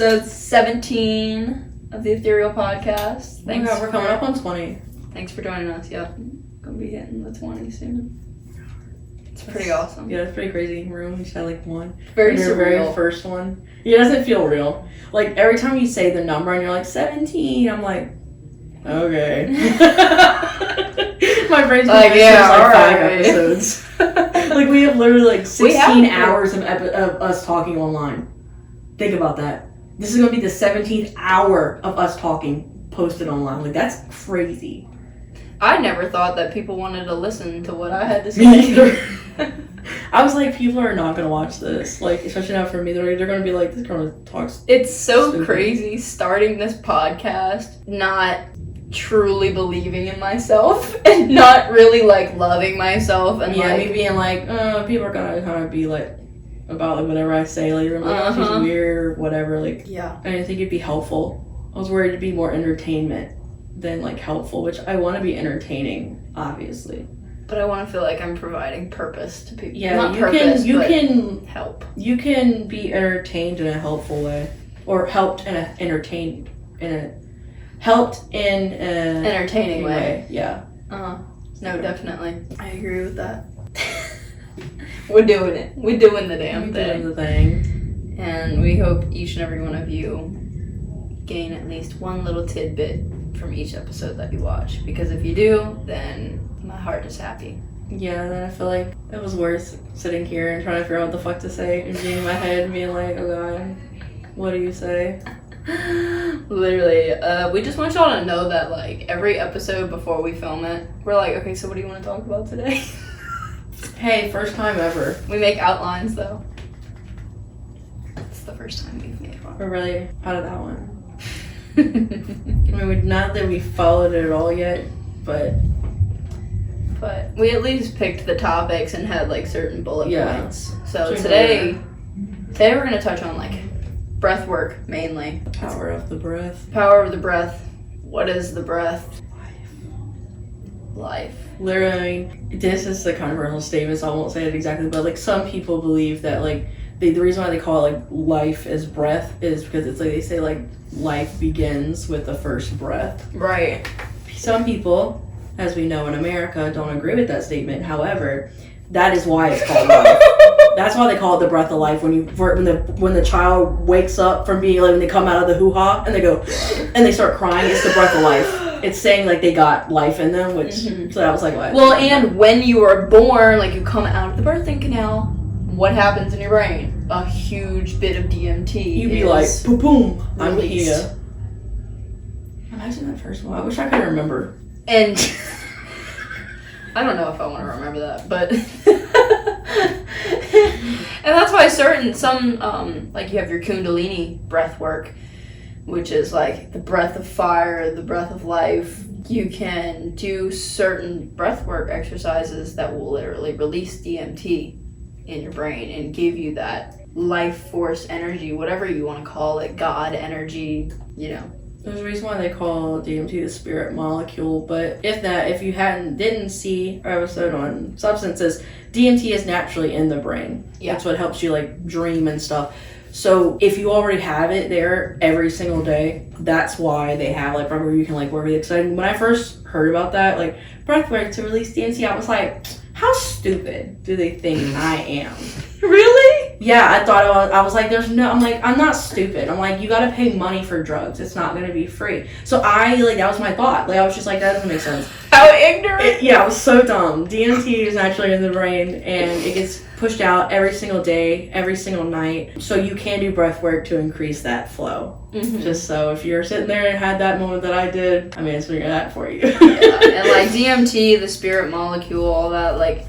episode 17 of the Ethereal Podcast. Thanks. Oh my God, we're coming up on 20. Thanks for joining us. Yep. Gonna be hitting the 20 soon. It's pretty awesome. Yeah, it's pretty crazy. We just had like one. Very surreal. Very first one. It doesn't feel real. Like every time you say the number and you're like 17, I'm like, okay. My brain's like, yeah, like 5 right. episodes. Like we have literally like 16 hours of us talking online. Think about that. This is gonna be the 17th hour of us talking posted online. Like that's crazy. I never thought that people wanted to listen to what I had to say. Me neither. I was like, people are not gonna watch this. Like, especially now for me, they're gonna be like, this girl talks. It's so stupid. crazy starting this podcast, not truly believing in myself and not really like loving myself, and me being like, people are gonna kind of be like about like whatever I say, like, oh, she's weird, whatever. Like, yeah. I didn't think it'd be helpful. I was worried it'd be more entertainment than like helpful, which I want to be entertaining, obviously. But I want to feel like I'm providing purpose to people. Yeah, not you purpose, can help. You can be entertained in a helpful way, or helped in a entertained in a helped in an entertaining way. Yeah. No, definitely. I agree with that. We're doing it. We're doing the damn thing. Doing the thing. And we hope each and every one of you gain at least one little tidbit from each episode that you watch. Because if you do, then my heart is happy. Yeah, then I feel like it was worth sitting here and trying to figure out what the fuck to say and being in my head and being like, oh God, what do you say? Literally, we just want y'all to know that like every episode before we film it, we're like, okay, so what do you want to talk about today? Hey, first time ever. We make outlines though. It's the first time we've made one. We're really out of that one. I mean, not that we followed it at all yet, but we at least picked the topics and had like certain bullet points. So today we're gonna touch on like breath work mainly. The power of the breath. Power of the breath. What is the breath? Life. Literally, this is the controversial statement, so I won't say it exactly, but like some people believe that like the reason why they call it like life is breath is because it's like they say like life begins with the first breath. Right. Some people, as we know in America, don't agree with that statement. However, that is why it's called life. That's why they call it the breath of life. When the child wakes up from being like, when they come out of the hoo-ha and they go and they start crying, it's the breath of life. It's saying like they got life in them, which so that was like what. Well, and when you are born, like you come out of the birthing canal, what happens in your brain? A huge bit of DMT. You'd be like, boom, boom, I'm released. here. Imagine that first one. I wish I could remember. And I don't know if I want to remember that, but and that's why some like you have your Kundalini breath work, which is like the breath of fire, the breath of life. You can do certain breath work exercises that will literally release DMT in your brain and give you that life force energy, whatever you want to call it, God energy, you know. There's a reason why they call DMT the spirit molecule, but if you didn't see our episode on substances, DMT is naturally in the brain. Yeah. That's what helps you like dream and stuff. So if you already have it there every single day, that's why they have like where you can like wherever you're excited. When I first heard about that, like breathwork to release DMT, I was like, how stupid do they think I am? Really? Yeah, I was like, I'm not stupid. I'm like, you gotta pay money for drugs. It's not gonna be free. So that was my thought. Like, I was just like, that doesn't make sense. How ignorant. Yeah, it was so dumb. DMT is naturally in the brain, and it gets pushed out every single day, every single night. So you can do breath work to increase that flow. Mm-hmm. Just so if you're sitting there and had that moment that I did, I mean, it's figuring that for you. Yeah, and like DMT, the spirit molecule, all that, like,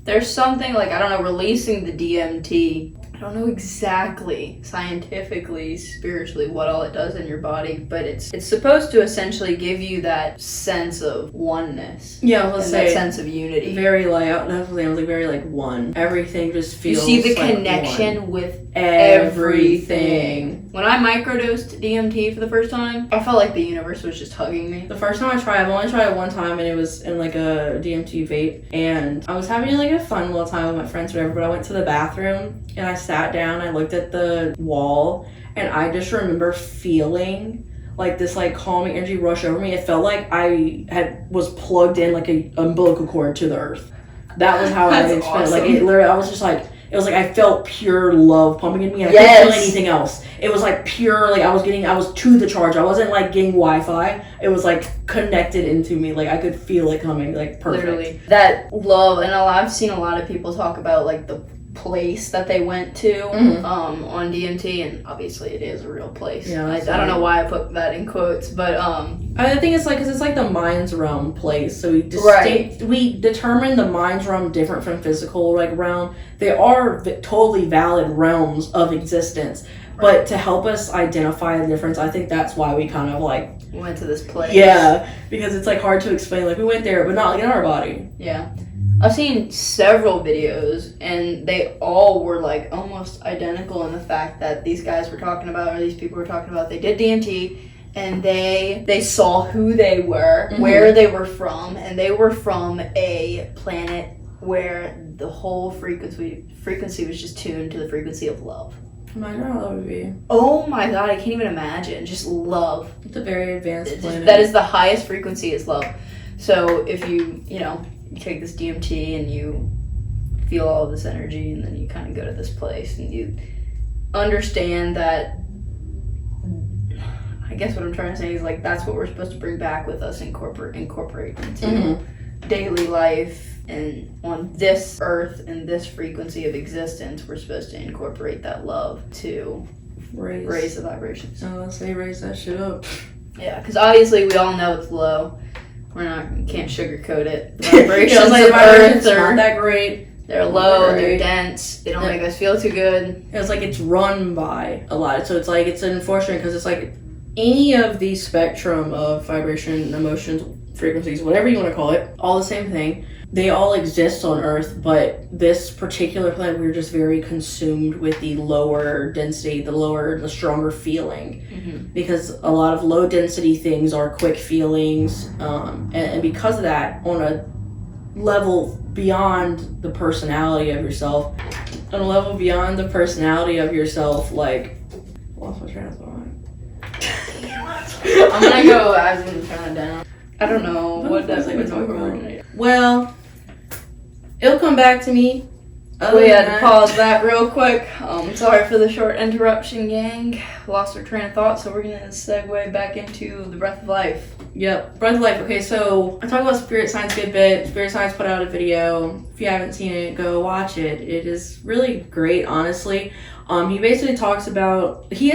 there's something, like, I don't know, releasing the DMT, I don't know exactly, scientifically, spiritually, what all it does in your body, but it's supposed to essentially give you that sense of oneness. Yeah, let's say that sense of unity. Very like, definitely, I was like very like one. Everything just feels. You see the like connection one. with everything. When I microdosed DMT for the first time, I felt like the universe was just hugging me. The first time I've only tried it one time, and it was in like a DMT vape, and I was having like a fun little time with my friends, whatever, but I went to the bathroom, and I sat down, I looked at the wall, and I just remember feeling like this like calming energy rush over me. It felt like I was plugged in like a umbilical cord to the earth. That was how I experienced it. Like, it literally, I was just like, it was like I felt pure love pumping in me, and I couldn't feel anything else. It was like pure, like I was to the charge. I wasn't like getting Wi-Fi. It was like connected into me. Like I could feel it coming, like perfect. Literally. That love, and I've seen a lot of people talk about like the place that they went to on DMT, and obviously it is a real place. Yeah, I don't know why I put that in quotes, but I think it's like, because it's like the mind's realm place, so we determine the mind's realm different from physical like realm. They are totally valid realms of existence, but to help us identify the difference, I think that's why we kind of like went to this place. Yeah, because it's like hard to explain. Like we went there, but not like in our body. Yeah. I've seen several videos, and they all were like almost identical in the fact that these guys were talking about, or these people were talking about, they did DMT, and they saw who they were, where they were from, and they were from a planet where the whole frequency was just tuned to the frequency of love. Imagine how that would be. Oh my god, I can't even imagine. Just love. It's a very advanced planet. That is the highest frequency is love. So if you take this DMT and you feel all of this energy, and then you kind of go to this place and you understand that, I guess what I'm trying to say is like that's what we're supposed to bring back with us, incorporate into daily life, and on this earth and this frequency of existence, we're supposed to incorporate that love to raise the vibrations. Oh, let's say raise that shit up. Yeah, because obviously we all know it's low. Can't sugarcoat it. The vibrations of Earth are not that great. They're low, they're dense, they don't make us feel too good. It's like it's run by a lot. So it's like, it's unfortunate because it's like any of the spectrum of vibration, emotions, frequencies, whatever you want to call it, all the same thing. They all exist on Earth, but this particular planet, we're just very consumed with the lower density, the stronger feeling. Because a lot of low density things are quick feelings, and because of that, on a level beyond the personality of yourself, like, lost my train of thought. I'm gonna go as in turn it down. I don't know what that's even talking about. Well, it'll come back to me. We had to pause that real quick. Sorry for the short interruption, gang. Lost our train of thought, so we're gonna segue back into the breath of life. Yep, breath of life. Okay, so I talk about Spirit Science a good bit. Spirit Science put out a video. If you haven't seen it, go watch it. It is really great, honestly. He basically talks about, he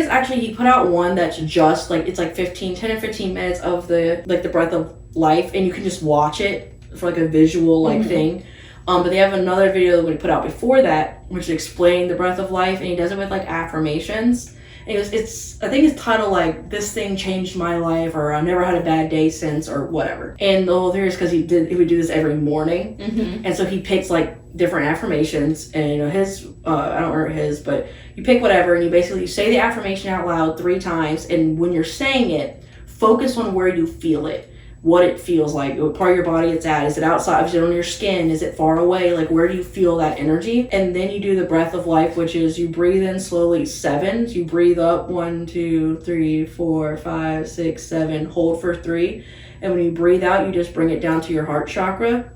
put out one that's just like, it's like 10 or 15 minutes of the breath of life, and you can just watch it for like a visual thing. But they have another video that we put out before that, which explained the breath of life, and he does it with like affirmations. And I think it's titled like, this thing changed my life, or I've never had a bad day since, or whatever. And the whole theory is because he would do this every morning. And so he picks like different affirmations, and his, I don't remember his, but you pick whatever, and you say the affirmation out loud 3 times, and when you're saying it, focus on where you feel it. What it feels like, what part of your body it's at. Is it outside? Is it on your skin? Is it far away? Like, where do you feel that energy? And then you do the breath of life, which is you breathe in slowly 7. You breathe up 1, 2, 3, 4, 5, 6, 7. Hold for 3. And when you breathe out, you just bring it down to your heart chakra.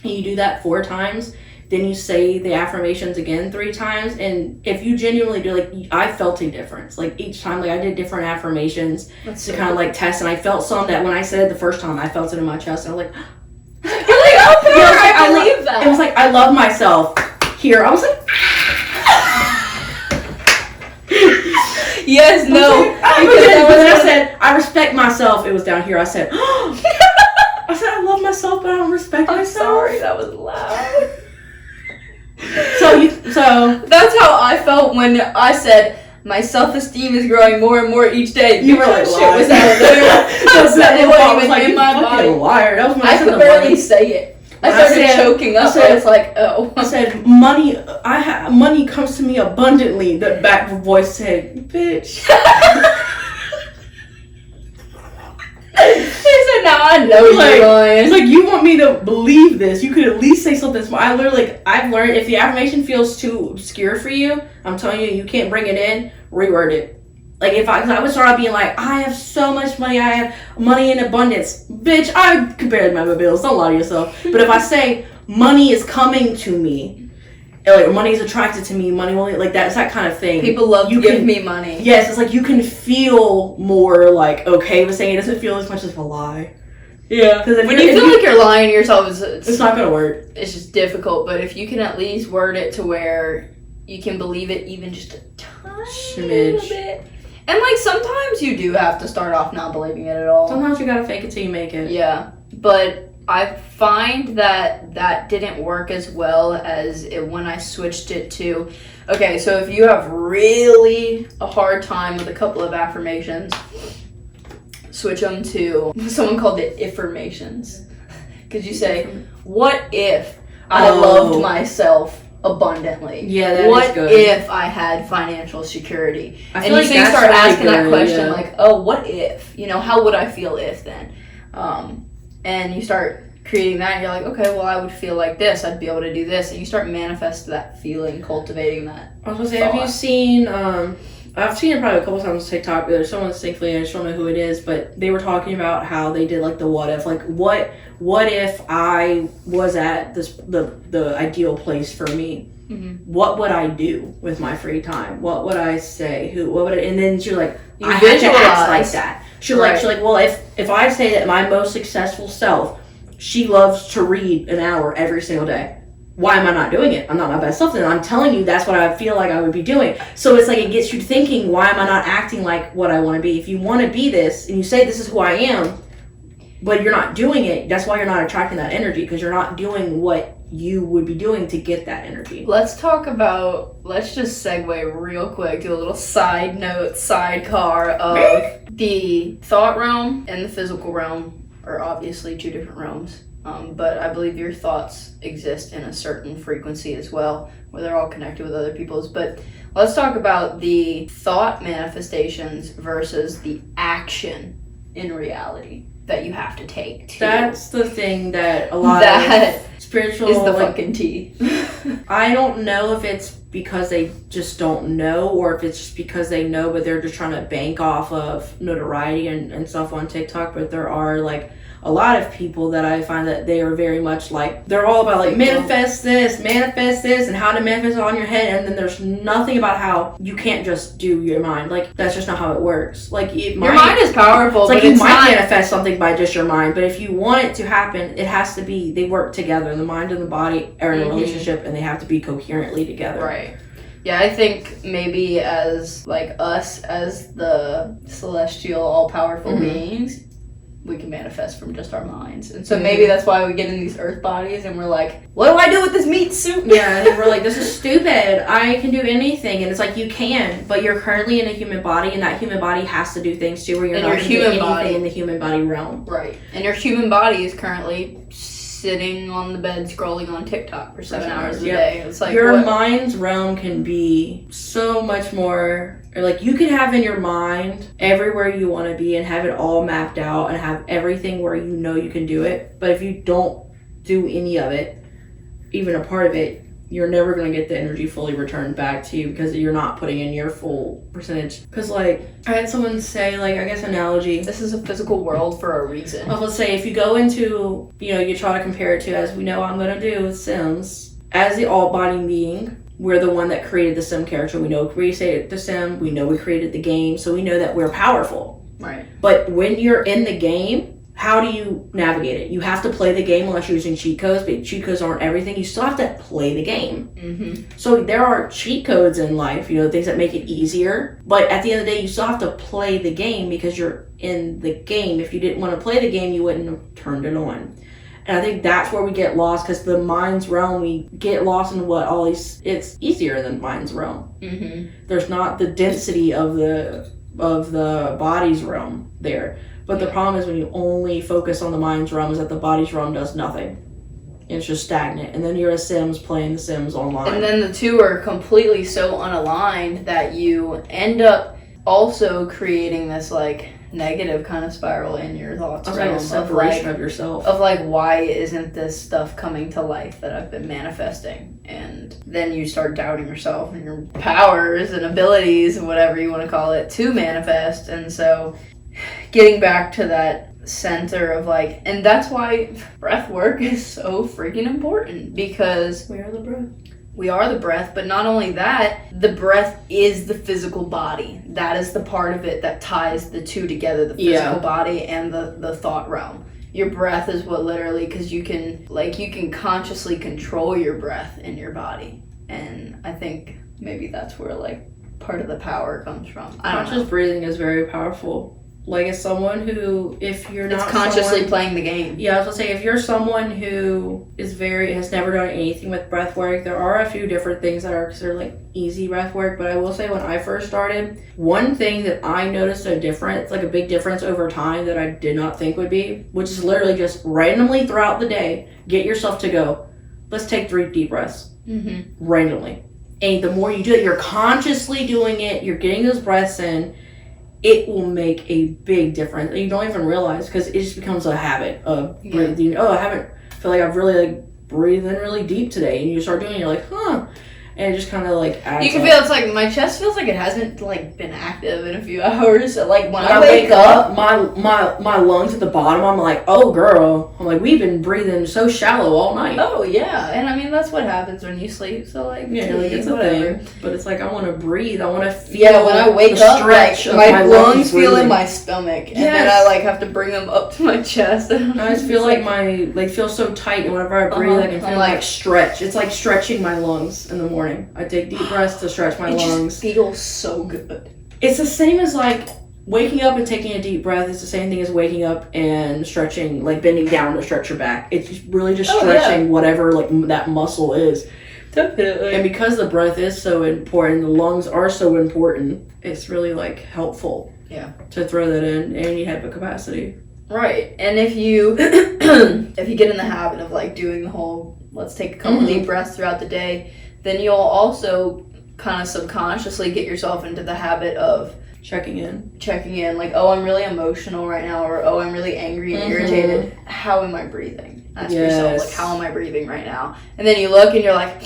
And you do that 4 times. Then you say the affirmations again 3 times. And if you genuinely do, like, I felt a difference. Like, each time, like, I did different affirmations to kind of, like, test. And I felt some that when I said it the first time, I felt it in my chest. And I was like, I believe that. It was like, I love myself. Here. I was like, yes, no. I said, I respect myself. It was down here. I said, I love myself, but I don't respect myself. Sorry, that was loud. So that's how I felt when I said my self-esteem is growing more and more each day. You were like, shit was out there. It wasn't even in my body. Liar. That was I could barely say it. I started choking up. I was like, oh. I said, money comes to me abundantly. The back voice said, bitch. She said, now I know you're lying. It's like, you want me to believe this. You could at least say something smart. I've learned, if the affirmation feels too obscure for you, I'm telling you can't bring it in, reword it. Like, because I would start out being like, I have so much money, I have money in abundance. Bitch, I could barely pay my bills, don't lie to yourself. But if I say, money is coming to me, like, money is attracted to me, money will, like, that's that kind of thing. People love to give me money. Yes, it's like, you can feel more, like, okay with saying it doesn't feel as much as a lie. Yeah. Because when you feel like you're lying to yourself, it's not going to work. It's just difficult, but if you can at least word it to where you can believe it even just a tiny little bit. And, like, sometimes you do have to start off not believing it at all. Sometimes you gotta fake it till you make it. Yeah. But I find that didn't work as well as when I switched it to... Okay, so if you have really a hard time with a couple of affirmations, switch them to... Someone called it iffirmations. Because you say, what if I loved myself abundantly? Yeah, that what is good. If I had financial security? I feel like you start really asking good, that question, yeah. like, oh, what if? You know, how would I feel if then? And you start creating that, and you're like, okay, well, I would feel like this. I'd be able to do this. And you start manifesting that feeling, cultivating that. I was gonna say, have you seen, I've seen it probably a couple times on TikTok, but there's someone, thankfully, I just don't know who it is, but they were talking about how they did, like, the what if. Like, what if I was at the ideal place for me? Mm-hmm. What would I do with my free time? What would I say? And then you're like, I have to act like that. She's like, well, if I say that my most successful self, she loves to read an hour every single day, why am I not doing it? I'm not my best self, and I'm telling you that's what I feel like I would be doing. So it's like, it gets you thinking, why am I not acting like what I want to be? If you want to be this, and you say this is who I am, but you're not doing it, that's why you're not attracting that energy, because you're not doing what you would be doing to get that energy. Let's just segue real quick, do a little sidecar of the thought realm and the physical realm are obviously two different realms. But I believe your thoughts exist in a certain frequency as well, where they're all connected with other people's. But let's talk about the thought manifestations versus the action in reality that you have to take. That's the thing that a lot of spiritual... is the fucking tea. I don't know if it's because they just don't know, or if it's just because they know, but they're just trying to bank off of notoriety and stuff on TikTok. But there are, like, a lot of people that I find that they are very much like, they're all about like manifest this and how to manifest it on your head, and then there's nothing about how you can't just do your mind. Like, that's just not how it works. Like, your mind is powerful. It's like, you might manifest something by just your mind, but if you want it to happen, it has to be, they work together. The mind and the body are in a relationship, and they have to be coherently together. Right. Yeah, I think maybe as like us as the celestial all-powerful beings, we can manifest from just our minds. And so maybe that's why we get in these earth bodies and we're like, what do I do with this meat suit? Yeah, and we're like, this is stupid. I can do anything. And it's like, you can, but you're currently in a human body, and that human body has to do things too, where you're not doing anything in the human body realm. Right. And your human body is currently sitting on the bed scrolling on TikTok for 7 hours a day. It's like, your mind's realm can be so much more, or like, you can have in your mind everywhere you want to be and have it all mapped out and have everything where you know you can do it. But if you don't do any of it, even a part of it, you're never going to get the energy fully returned back to you, because you're not putting in your full percentage. Because, like, I had someone say, like, I guess analogy, this is a physical world for a reason. Well, let's say if you go into, you know, you try to compare it to, as we know I'm going to do with Sims, as the all-body being, we're the one that created the Sim character. We know we created the Sim, we know we created the game, so we know that we're powerful. Right. But when you're in the game, how do you navigate it? You have to play the game unless you're using cheat codes, but cheat codes aren't everything. You still have to play the game. Mm-hmm. So there are cheat codes in life, you know, things that make it easier. But at the end of the day, you still have to play the game because you're in the game. If you didn't want to play the game, you wouldn't have turned it on. And I think that's where we get lost, because the mind's realm, we get lost in what all these, it's easier than mind's realm. Mm-hmm. There's not the density of the body's realm there. But the problem is when you only focus on the mind's realm, is that the body's realm does nothing. and it's just stagnant. And then you're a Sims playing The Sims online. And then the two are completely so unaligned that you end up also creating this like negative kind of spiral in your thoughts. It's like a separation of yourself. Of like, why isn't this stuff coming to life that I've been manifesting? And then you start doubting yourself and your powers and abilities and whatever you want to call it to manifest. And so getting back to that center of like, and that's why breath work is so freaking important, because we are the breath. We are the breath, but not only that, the breath is the physical body. That is the part of it that ties the two together, the physical body and the thought realm. Your breath is what literally, because you can consciously control your breath in your body. And I think maybe that's where like part of the power comes from. Conscious breathing is very powerful. Like, as someone who, if you're not consciously playing the game. Yeah, I was gonna say, if you're someone who has never done anything with breath work, there are a few different things that are considered like easy breath work. But I will say, when I first started, one thing that I noticed a big difference over time that I did not think would be, which is literally just randomly throughout the day, get yourself to go, let's take 3 deep breaths. Mm-hmm. Randomly. And the more you do it, you're consciously doing it, you're getting those breaths in, it will make a big difference. And you don't even realize, because it just becomes a habit of breathing. Oh, I feel like I've really like breathed in really deep today. And you start doing it, you're like, huh. And it just kind of like adds You can up. feel, it's like, my chest feels like it hasn't like been active in a few hours. So, like, when I wake up, my lungs at the bottom, I'm like, oh girl. I'm like, we've been breathing so shallow all night. Oh yeah, and I mean that's what happens when you sleep. So like, like it's whatever. a thing. But it's like, I want to breathe. I want to feel. Yeah, when I wake up, like, my lungs feel in breathing. My stomach, and then I like have to bring them up to my chest. And I just feel like my feel so tight, and whenever I breathe, I can feel like stretch. It's like stretching my lungs in the morning. I take deep breaths to stretch my lungs. Just feels so good. It's the same as like waking up and taking a deep breath. It's the same thing as waking up and stretching, like bending down to stretch your back. It's really just stretching whatever like that muscle is. Definitely. And because the breath is so important, the lungs are so important, it's really like helpful. Yeah. To throw that in, and you have the capacity. Right. And if you get in the habit of like doing the whole let's take a couple deep breaths throughout the day, then you'll also kind of subconsciously get yourself into the habit of checking in, like, oh, I'm really emotional right now, or oh, I'm really angry and irritated. How am I breathing? Ask yourself, like, how am I breathing right now? And then you look and you're like,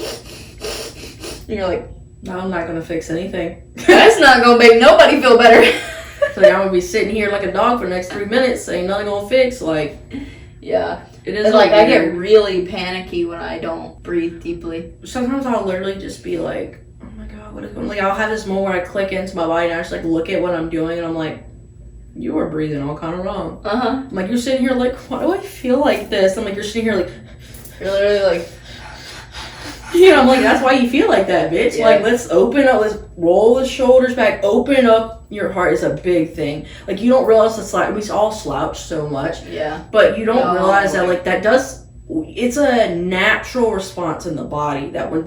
no, I'm not gonna fix anything. That's not gonna make nobody feel better. So like, I'm gonna be sitting here like a dog for the next 3 minutes saying nothing gonna fix. Like, yeah. It is like I get really panicky when I don't breathe deeply. Sometimes I'll literally just be like, oh my god, what is going on? Like, I'll have this moment where I click into my body and I just like look at what I'm doing and I'm like, you are breathing all kind of wrong. I'm like, you're sitting here like, why do I feel like this? I'm like, you're sitting here like, you're literally like, I'm like, that's why you feel like that, bitch. Yeah. Like, let's open up, let's roll the shoulders back, open up your heart is a big thing. Like, you don't realize we all slouch so much. Yeah. But you don't realize that, like, it's a natural response in the body that when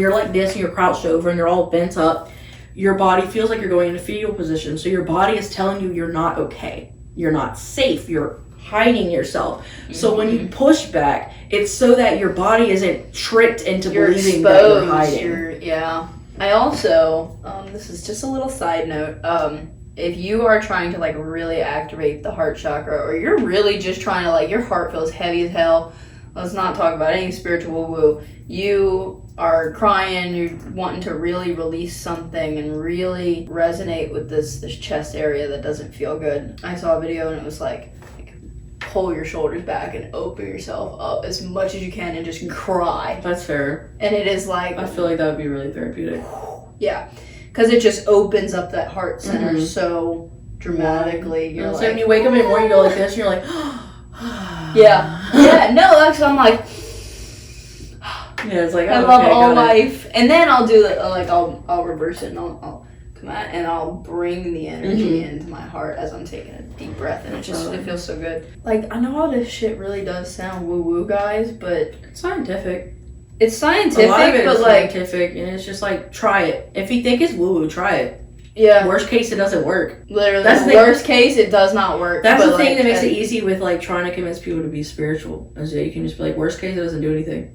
you're like this and you're crouched over and you're all bent up, your body feels like you're going into fetal position. So your body is telling you you're not okay. You're not safe. You're hiding yourself. So when you push back, it's so that your body isn't tricked into believing that you're hiding. I also, this is just a little side note, if you are trying to like really activate the heart chakra, or you're really just trying to like, your heart feels heavy as hell, let's not talk about any spiritual woo, you are crying, you're wanting to really release something and really resonate with this chest area that doesn't feel good. I saw a video and it was like pull your shoulders back and open yourself up as much as you can and just cry. That's fair. And it is like, I feel like that would be really therapeutic. Yeah, because it just opens up that heart center so dramatically. You're like, when you wake up in the morning, you go like this, and you're like, no, that's, I'm like, it's like, I love all life. And then I'll do it, like, I'll reverse it and I'll come out and I'll bring the energy into my heart as I'm taking a deep breath, and it feels so good. Like, I know all this shit really does sound woo-woo, guys, but it's scientific. It's scientific, a lot of it but is like scientific, and it's just like, try it. If you think it's woo-woo, try it. Yeah. Worst case, it doesn't work. Literally, That's the the worst case, it does not work. That's the but, thing like, that makes it easy with like trying to convince people to be spiritual. Is that you can just be like, worst case, it doesn't do anything.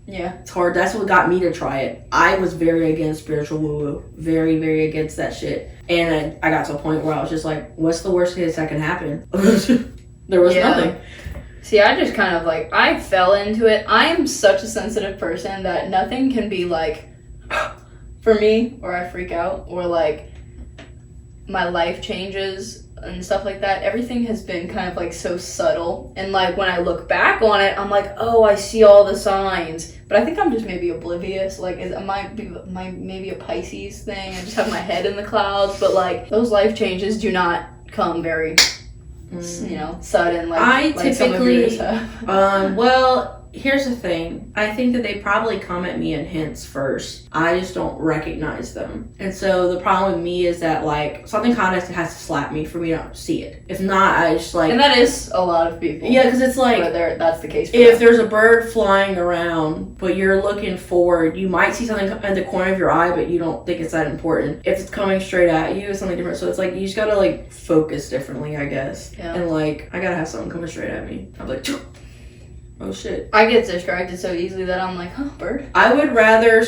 Yeah. It's hard. That's what got me to try it. I was very against spiritual woo-woo. Very, very against that shit. And I got to a point where I was just like, what's the worst case that can happen? There was nothing. See, I just kind of like, I fell into it. I am such a sensitive person that nothing can be like, for me, or I freak out, or like my life changes and stuff like that. Everything has been kind of like so subtle. And like when I look back on it, I'm like, oh, I see all the signs. But I think I'm just maybe oblivious. Like, it might be maybe a Pisces thing. I just have my head in the clouds. But like, those life changes do not come very, sudden. Like, I like some of yours typically, have. well, here's the thing. I think that they probably come at me in hints first. I just don't recognize them. And so the problem with me is that like something kind of has to slap me for me to see it. If not, I just like... And that is a lot of people. Yeah, because it's like... That's the case for if them. there's a bird flying around, but you're looking forward, you might see something in the corner of your eye, but you don't think it's that important. If it's coming straight at you, it's something different. So it's like, you just gotta like focus differently, I guess. Yeah. And like, I gotta have something coming straight at me. I'm like... Oh shit. I get distracted so easily that I'm like, huh, bird? I would rather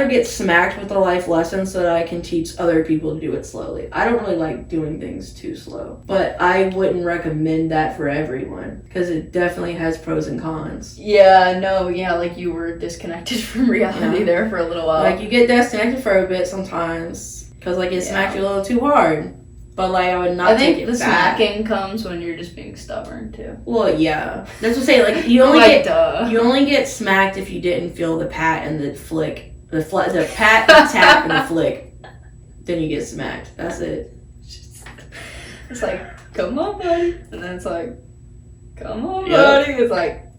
get smacked with a life lesson so that I can teach other people to do it slowly. I don't really like doing things too slow. But I wouldn't recommend that for everyone. Because it definitely has pros and cons. Yeah, no, yeah, like you were disconnected from reality there for a little while. Like you get disconnected for a bit sometimes. Because like it smacked you a little too hard. But like I would not take it back. I think the smacking comes when you're just being stubborn too. Well, yeah, that's what I'm saying. Like you only get smacked if you didn't feel the pat and the flick, the pat, the tap, and the flick. Then you get smacked. That's it. It's like, come on, buddy, and then it's like, come on, buddy. It's like,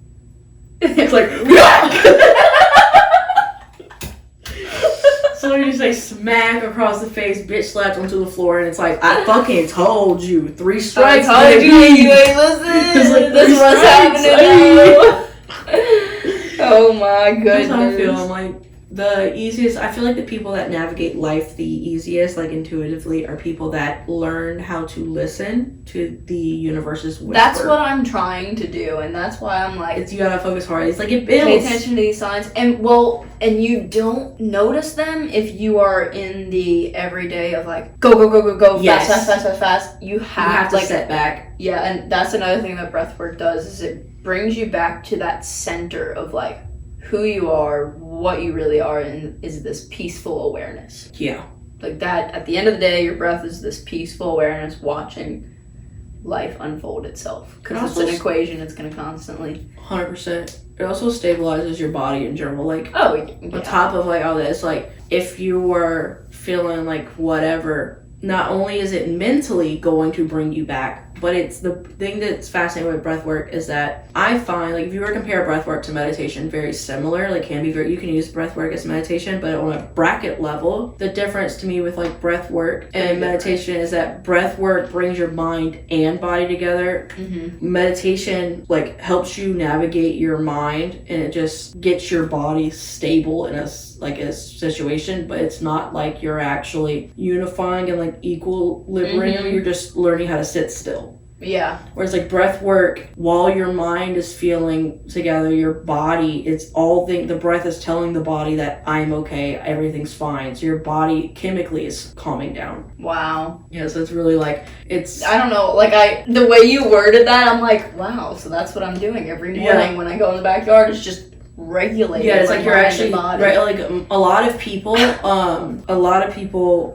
So you say smack across the face, bitch slapped onto the floor, and it's like, I fucking told you, 3 strikes. I told you ain't listen. Like, this is what's happening now. Oh my goodness. That's how I feel. I'm like, the easiest, I feel like the people that navigate life the easiest, like intuitively, are people that learn how to listen to the universe's whisper. That's what I'm trying to do, and that's why I'm like, you gotta focus hard. It's like it builds. Pay attention to these signs, and you don't notice them if you are in the everyday of like go, yes. fast. You have to like set back. Yeah, and that's another thing that breathwork does is it brings you back to that center of like who you are, what you really are, and is this peaceful awareness. Yeah. Like that, at the end of the day, your breath is this peaceful awareness watching life unfold itself. Because it's an equation, it's going to constantly... 100%. It also stabilizes your body in general. Like, on top of like all this, like if you were feeling like whatever, not only is it mentally going to bring you back, but it's the thing that's fascinating with breath work is that I find, like, if you were to compare breath work to meditation, very similar. Like, you can use breath work as meditation, but on a bracket level, the difference to me with like breath work and meditation is that breath work brings your mind and body together. Mm-hmm. Meditation like helps you navigate your mind, and it just gets your body stable in a situation, but it's not like you're actually unifying and like equilibrium. Mm-hmm. You're just learning how to sit still. Yeah. Whereas like breath work, while your mind is feeling together, your body, the breath is telling the body that I'm okay, everything's fine. So your body chemically is calming down. Wow. Yeah, so it's really like, I don't know, the way you worded that, I'm like, wow, so that's what I'm doing every morning when I go in the backyard, is just regulating. Yeah, it's like you're actually right. Like a lot of people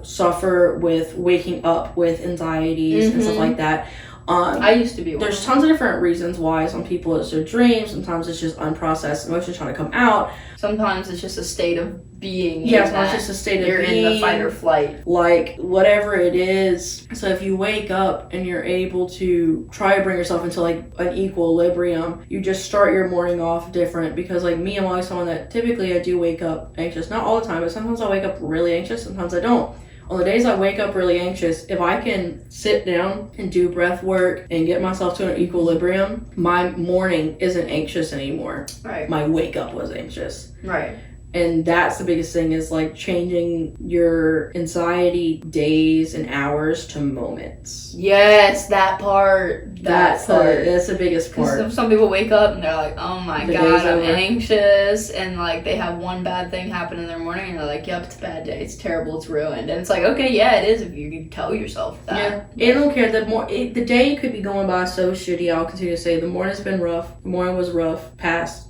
suffer with waking up with anxieties and stuff like that. I used to be one. There's tons of different reasons why. Some people it's their dreams. Sometimes it's just unprocessed emotions trying to come out. Sometimes it's just a state of being. Yeah, it's not just a state of being. You're in the fight or flight. Like, whatever it is. So if you wake up and you're able to try to bring yourself into like an equilibrium, you just start your morning off different. Because like me, I'm always someone that typically I do wake up anxious. Not all the time, but sometimes I wake up really anxious. Sometimes I don't. On the days I wake up really anxious, if I can sit down and do breath work and get myself to an equilibrium, my morning isn't anxious anymore. Right. My wake up was anxious. Right. And that's the biggest thing, is like changing your anxiety days and hours to moments. Yes, that part. That's the biggest part. Some people wake up and they're like, oh my The god, day's I'm over. anxious. And like they have one bad thing happen in their morning and they're like, yep, it's a bad day. It's terrible. It's ruined. And it's like, okay, yeah, it is if you tell yourself that. Yeah. I don't care. The day could be going by so shitty. I'll continue to say the morning's been rough. The morning was rough. Past.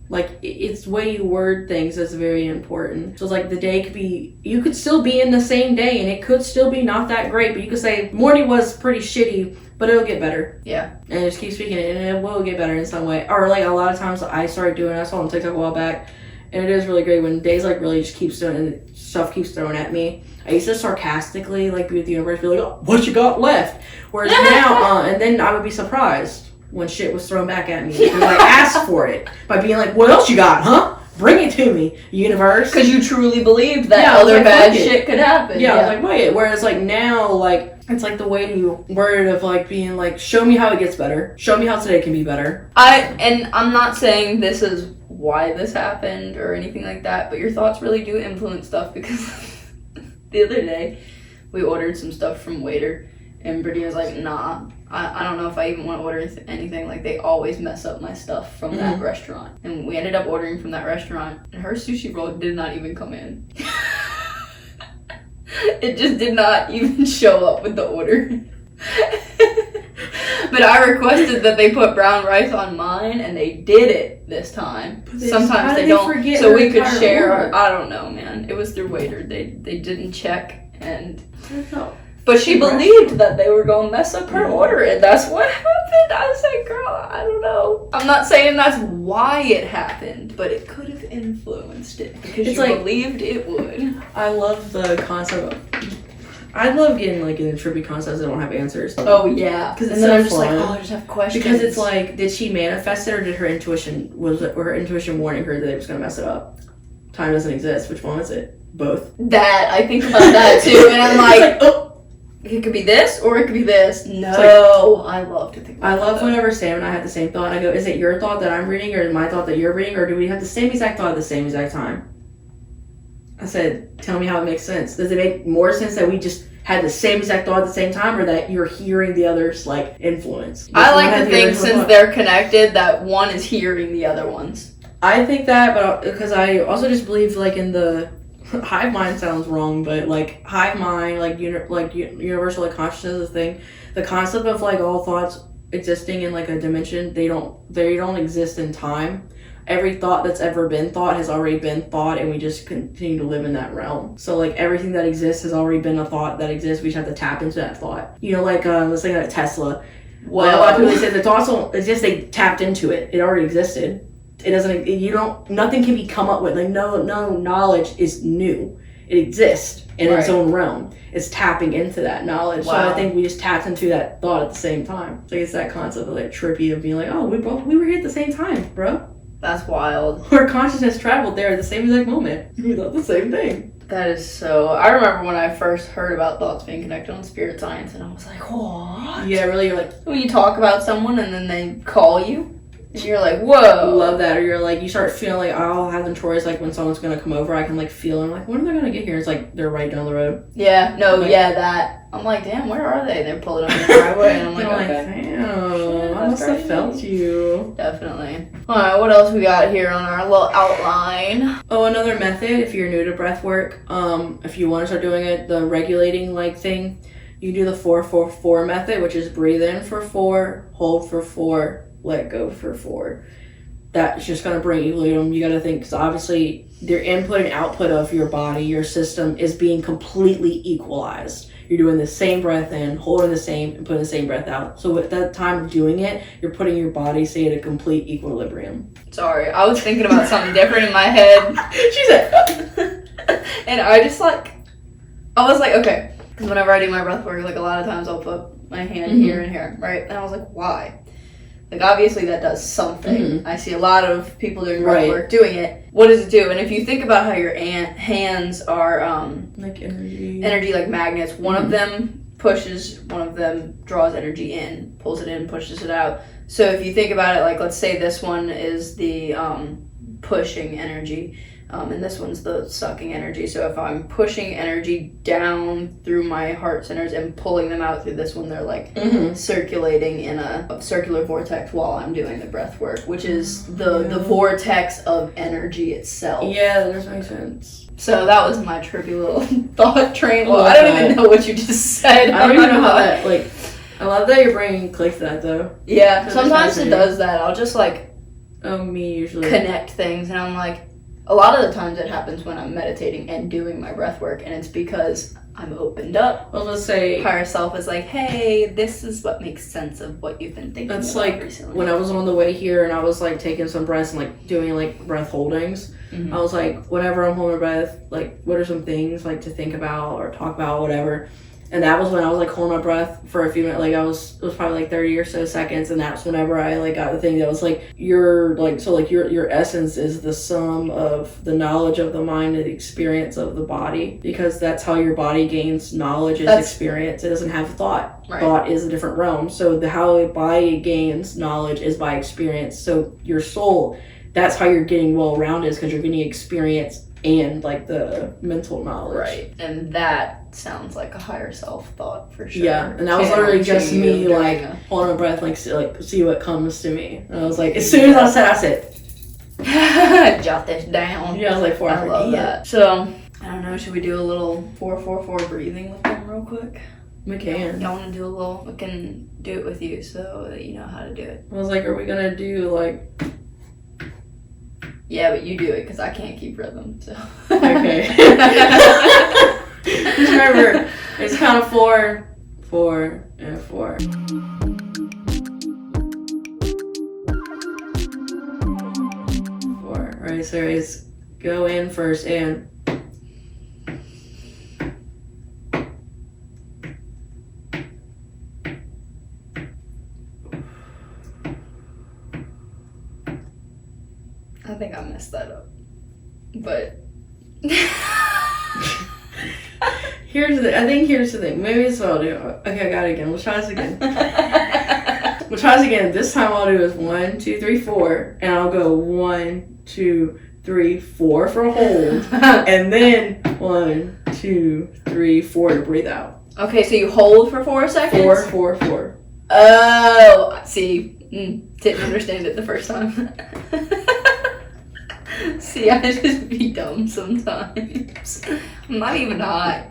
Like, it's the way you word things that's very important. So it's like the day could be, you could still be in the same day and it could still be not that great, but you could say morning was pretty shitty, but it'll get better. Yeah. And just keep speaking it, and it will get better in some way. Or like a lot of times I started doing, I saw on TikTok a while back, and it is really great when days like really just keeps doing and stuff keeps thrown at me. I used to sarcastically like be with the universe, be like, oh, what you got left? Whereas now, and then I would be surprised when shit was thrown back at me. Because I asked for it by being like, what else you got, huh? Bring it to me, universe. Because you truly believed that other like, bad shit could happen. Yeah, I was like, wait. Whereas like now, like, it's like the way you word of like being like, show me how it gets better. Show me how today can be better. And I'm not saying this is why this happened or anything like that, but your thoughts really do influence stuff, because the other day we ordered some stuff from Waiter and Brittany was like, nah, I don't know if I even want to order anything. Like, they always mess up my stuff from that restaurant. And we ended up ordering from that restaurant, and her sushi roll did not even come in. It just did not even show up with the order. But I requested that they put brown rice on mine, and they did it this time. Sometimes they don't, so we could share. I don't know, man. It was their Waiter. They didn't check, and... But she believed that they were going to mess up her order, and that's what happened. I was like, girl, I don't know. I'm not saying that's why it happened, but it could have influenced it, because you believed it would. I love the concept of... I love getting like in trippy concepts that don't have answers. Oh, yeah. Because then I'm just like, oh, I just have questions. Because it's like, did she manifest it, or did her intuition, warning her that it was going to mess it up? Time doesn't exist. Which one is it? Both. That, I think about that too, and I'm like, oh. It could be this, or it could be this. No, I love to think about that. I love whenever Sam and I have the same thought, and I go, is it your thought that I'm reading, or my thought that you're reading, or do we have the same exact thought at the same exact time? I said, tell me how it makes sense. Does it make more sense that we just had the same exact thought at the same time, or that you're hearing the other's, like, influence? I like to think, since they're connected, that one is hearing the other ones. I think that, but because I also just believe, like, in the... hive mind sounds wrong, but like hive mind, like universal like consciousness is a thing. The concept of like all thoughts existing in like a dimension, they don't exist in time. Every thought that's ever been thought has already been thought, and we just continue to live in that realm. So like everything that exists has already been a thought that exists. We just have to tap into that thought. You know, like let's say like Tesla. Well, like, a lot of people say the thoughts don't exist. They tapped into it. It already existed. It doesn't, nothing can be come up with. Like, no knowledge is new. It exists in its own realm. It's tapping into that knowledge. Wow. So I think we just tapped into that thought at the same time. So it's that concept of like trippy of being like, oh, we were here at the same time, bro. That's wild. Our consciousness traveled there at the same exact moment. We thought the same thing. That is so... I remember when I first heard about thoughts being connected on spirit science, and I was like, what? Yeah, really, you're like... When you talk about someone and then they call you, and you're like, whoa. Love that. Or you're like, you start feeling like, I'll have them choice, like when someone's going to come over, I can like feel, I'm like, when are they going to get here? It's like, they're right down the road. Yeah, no, like, yeah, that. I'm like, damn, where are they? They're pulling up the driveway, and I'm like, okay. Damn, I must have felt you. Definitely. Alright, what else we got here on our little outline? Oh, another method, if you're new to breath work, if you want to start doing it, the regulating like thing, you do the 4-4-4 method, which is breathe in for 4, hold for 4, let go for 4. That's just going to bring equilibrium. You got to think, because obviously your input and output of your body, your system is being completely equalized. You're doing the same breath in, holding the same, and putting the same breath out. So at that time of doing it, you're putting your body, say, at a complete equilibrium. Sorry, I was thinking about something different in my head. She said, and I just like, I was like, okay, because whenever I do my breath work, like a lot of times I'll put my hand here and here, right? And I was like, why? Like, obviously that does something. I see a lot of people doing breath work doing it. What does it do? And if you think about how your hands are like energy like magnets, one of them pushes, one of them draws energy in, pulls it in, pushes it out. So if you think about it, like, let's say this one is the pushing energy, and this one's the sucking energy. So if I'm pushing energy down through my heart centers and pulling them out through this one, they're like circulating in a circular vortex while I'm doing the breath work, which is the vortex of energy itself. Yeah, that makes sense. So that was my trippy little thought train. Well, I don't even know what you just said. I don't even know how that, like, I love that your brain clicks that, though. Yeah, sometimes it does that. I'll just, like, me usually connect things, and I'm like, a lot of the times it happens when I'm meditating and doing my breath work, and it's because I'm opened up. Well, let's say higher self is like, hey, this is what makes sense of what you've been thinking that's about like recently. when I was on the way here and I was like taking some breaths and like doing like breath holdings. I was like, whenever I'm holding my breath, like what are some things like to think about or talk about, whatever. And that was when I was like holding my breath for a few minutes, like it was probably like 30 or so seconds, and that's whenever I like got the thing that was like your essence is the sum of the knowledge of the mind and the experience of the body, because that's how your body gains knowledge is experience. It doesn't have thought. Right. Thought is a different realm. So how a body gains knowledge is by experience. So your soul, that's how you're getting well-rounded, is because you're getting experience and like the mental knowledge. Right. And that sounds like a higher self thought for sure. Yeah. And that was literally just me like holding my breath, like see what comes to me. And I was like, as soon as I said jot this down. Yeah, I was like, I love that. So I don't know, should we do a little 4-4-4 breathing with them real quick? We can. I want to do a little, we can do it with you so that you know how to do it. I was like, are we gonna do like... Yeah, but you do it because I can't keep rhythm. So. Okay. Just remember, it's kind of 4, 4, and 4. 4. Alright, so it's go in first and. I think I messed that up. But here's the thing. Maybe this is what I'll do. Okay, I got it again. Let's try this again. This time I'll do is 1, 2, 3, 4, and I'll go 1, 2, 3, 4 for a hold, and then 1, 2, 3, 4 to breathe out. Okay, so you hold for 4 seconds. 4, 4, 4. Oh, see, didn't understand it the first time. See, I just be dumb sometimes. I'm not even high.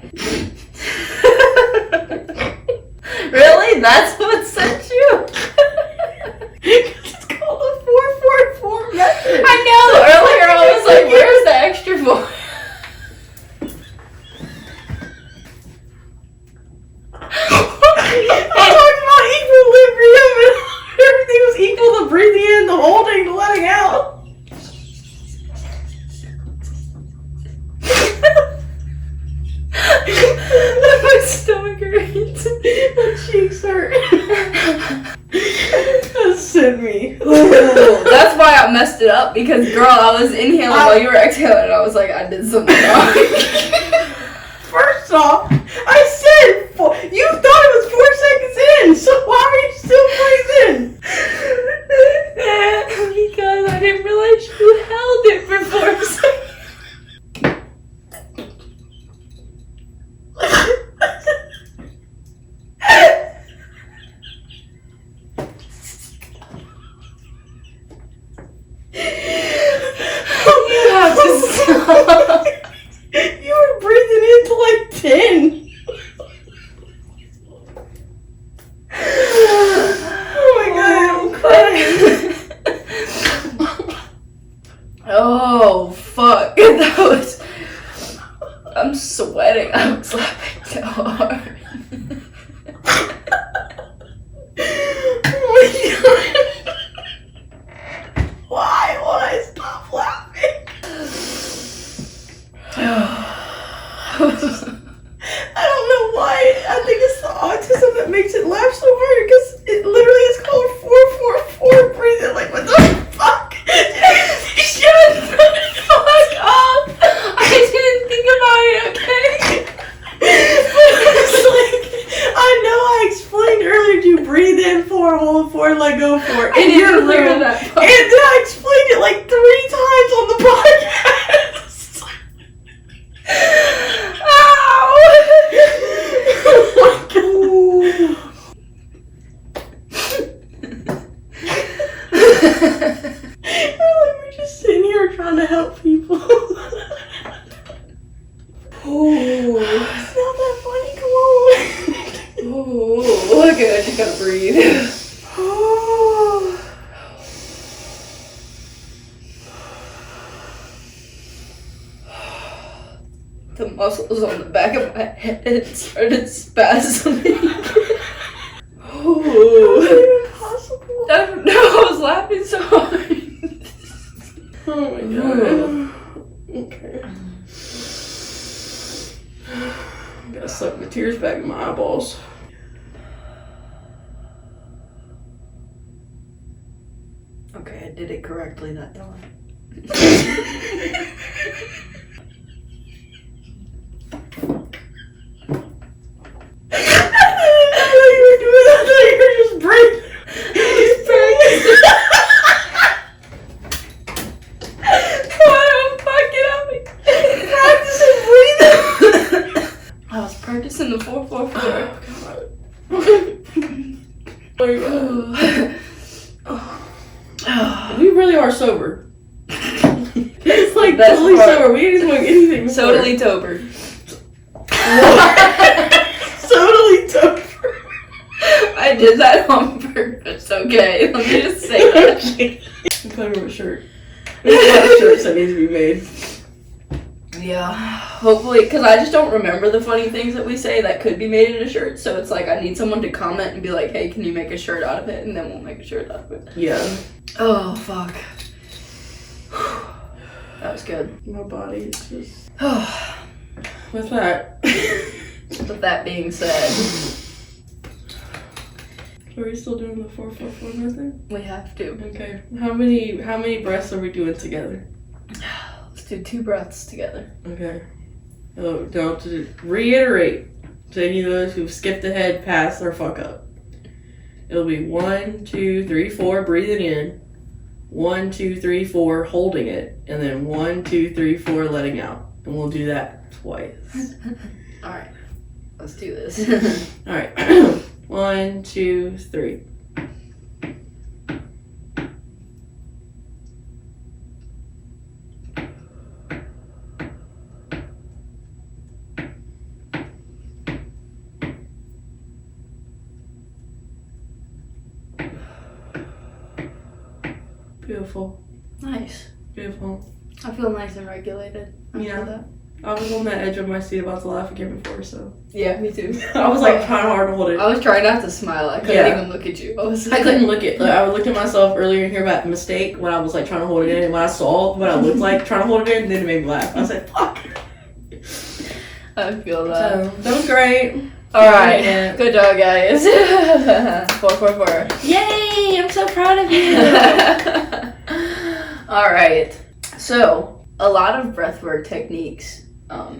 Really? That's what sent you? It's called the 4-4-4 method. I know. Earlier I was like, where's the extra 4? I talked about equilibrium and everything was equal, the breathing in, the holding, the letting out. My stomach hurts. My cheeks hurt. That sent me. Ooh, that's why I messed it up, because girl, I was inhaling while you were exhaling, and I was like, I did something wrong. First off, I said 4. You thought it was 4 seconds in, so why are you still breathing? Because I didn't realize you held it for 4 seconds. You have to stop. You were breathing into like 10. Oh my god, I'm crying. Oh, fuck. That was... I'm sweating. I'm slapping so hard. Oh my god. Why won't I stop laughing? I don't know why. I think it's the autism that makes it laugh so hard, because it literally is called 4-4-4 breathing. Like, what the fuck? You should have done it. Fuck off. I didn't think about it, okay? It's like, I know I explained earlier to breathe in 4, hold 4, let go 4. I didn't hear that part. And then I explained it like 3 times on the podcast. Ooh, okay, I just gotta breathe. The muscles on the back of my head started spasming. Oh, impossible. No, I was laughing so hard. Oh my god. Okay. Gotta suck the tears back in my eyeballs. Okay, I did it correctly that time. Practicing the 4-4-4. Oh my god. We really are sober. It's like That's totally part. sober. We didn't smoke anything before. Totally tober. Totally tober. I did that on purpose, okay? Let me just say that. I'm putting on a shirt. There's a lot of shirts that need to be made. Yeah, hopefully, because I just don't remember the funny things that we say that could be made in a shirt, so it's like I need someone to comment and be like, hey, can you make a shirt out of it? And then we'll make a shirt out of it. Yeah. Oh, fuck. That was good. My body is just... With that. With that being said, Are we still doing the 4-4-4 method? we have to. Okay. How many breaths are we doing together? Let's do 2 breaths together. Okay. Oh, now to reiterate to any of those who've skipped ahead past their fuck up. It'll be 1, 2, 3, 4, breathing in. 1, 2, 3, 4, holding it. And then 1, 2, 3, 4, letting out. And we'll do that twice. Alright, let's do this. Alright. 1, 2, 3. Beautiful. Nice. Beautiful. I feel nice and regulated. I Yeah. feel that. I was on the edge of my seat about to laugh again before, so. Yeah, me too. I was like trying hard to hold it. I was trying not to smile. I couldn't Yeah. even look at you. I couldn't look at. Like, I looked at myself earlier and hear about the mistake when I was like trying to hold it in, and when I saw what I looked like trying to hold it in, then it made me laugh. I was like, "Fuck." I feel that. So that was great. All right, Yeah. good job, guys. 4-4-4. Yay! I'm so proud of you. All right. So a lot of breathwork techniques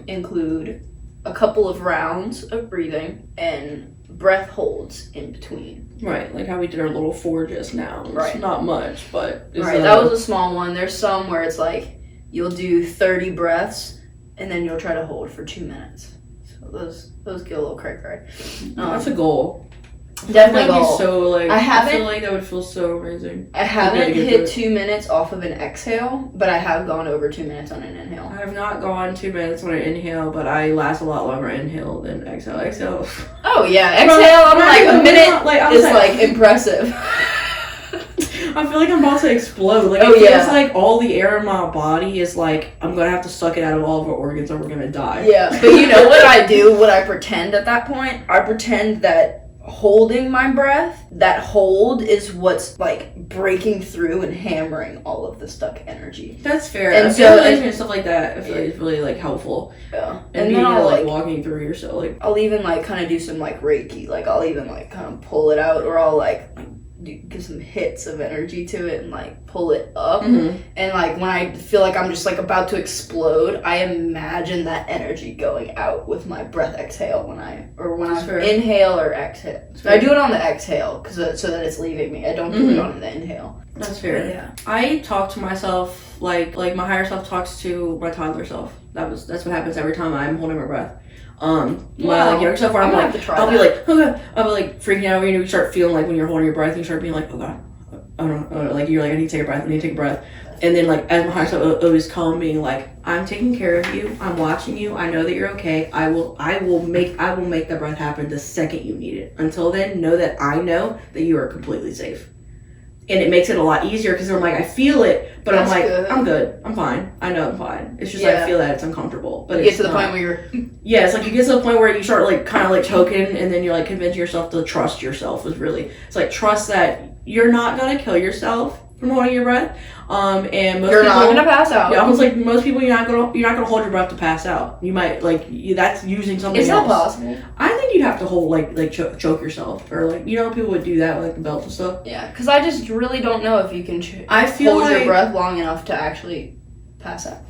include a couple of rounds of breathing and breath holds in between. Right, like how we did our little 4 just now. It's Right. not much, but it's Right, that was a small one. There's some where it's like you'll do 30 breaths and then you'll try to hold for 2 minutes. So those get a little cray-cray. that's a goal. Definitely That'd goal. be so like. I haven't- feel like that would feel so amazing. I haven't to get hit through 2 minutes off of an exhale, but I have gone over 2 minutes on an inhale. I have not gone 2 minutes when I inhale, but I last a lot longer inhale than exhale. Exhale. Oh yeah, exhale. I'm like a minute I'm is saying- like impressive. I feel like I'm about to explode. Like, Oh, it feels yeah. like all the air in my body is like, I'm gonna have to suck it out of all of our organs or we're gonna die. Yeah, but you know what I do? What I pretend at that point? I pretend that holding my breath, that hold is what's like breaking through and hammering all of the stuck energy. That's fair. And I so, feel like like- doing stuff like that, I feel like it's really like helpful. Yeah. And And being then I'll like like walking through yourself. Like, I'll even like kind of do some like Reiki. Like I'll even like kind of pull it out, or I'll like give some hits of energy to it and like pull it up. mhm. And like when I feel like I'm just like about to explode, I imagine that energy going out with my breath exhale when I That's fair. inhale or exhale. fair. I do it on the exhale because so that it's leaving me. I don't do it Mhm. on the inhale. That's fair. Yeah. I talk to myself like my higher self talks to my toddler self. That's what happens every time I'm holding my breath. My like younger self where I'm gonna like have to try I'll be that. like, okay, I'll be like freaking out when you start feeling like when you're holding your breath, you start being like, oh god, I don't know, like you're like, I need to take a breath. And then like as my higher self always calm, being like, I'm taking care of you, I'm watching you, I know that you're okay. I will make that breath happen the second you need it. Until then, know that I know that you are completely safe. And it makes it a lot easier because I'm like, I feel it, but that's I'm like, good. I'm good. I'm fine. I know I'm fine. It's just I feel that it's uncomfortable. But you get to the point where you're... Yeah, it's like you get to the point where you start like kind of like choking, and then you're like convincing yourself to trust yourself is really... It's like trust that you're not going to kill yourself from holding your breath. And most you're not gonna pass out. Yeah, I was like, most people, you're not gonna hold your breath to pass out. You might that's using something else. Is that possible? I think you'd have to hold choke yourself, or like people would do that with like the belts and stuff. Yeah, because I just really don't know if you can hold your breath long enough to actually pass out.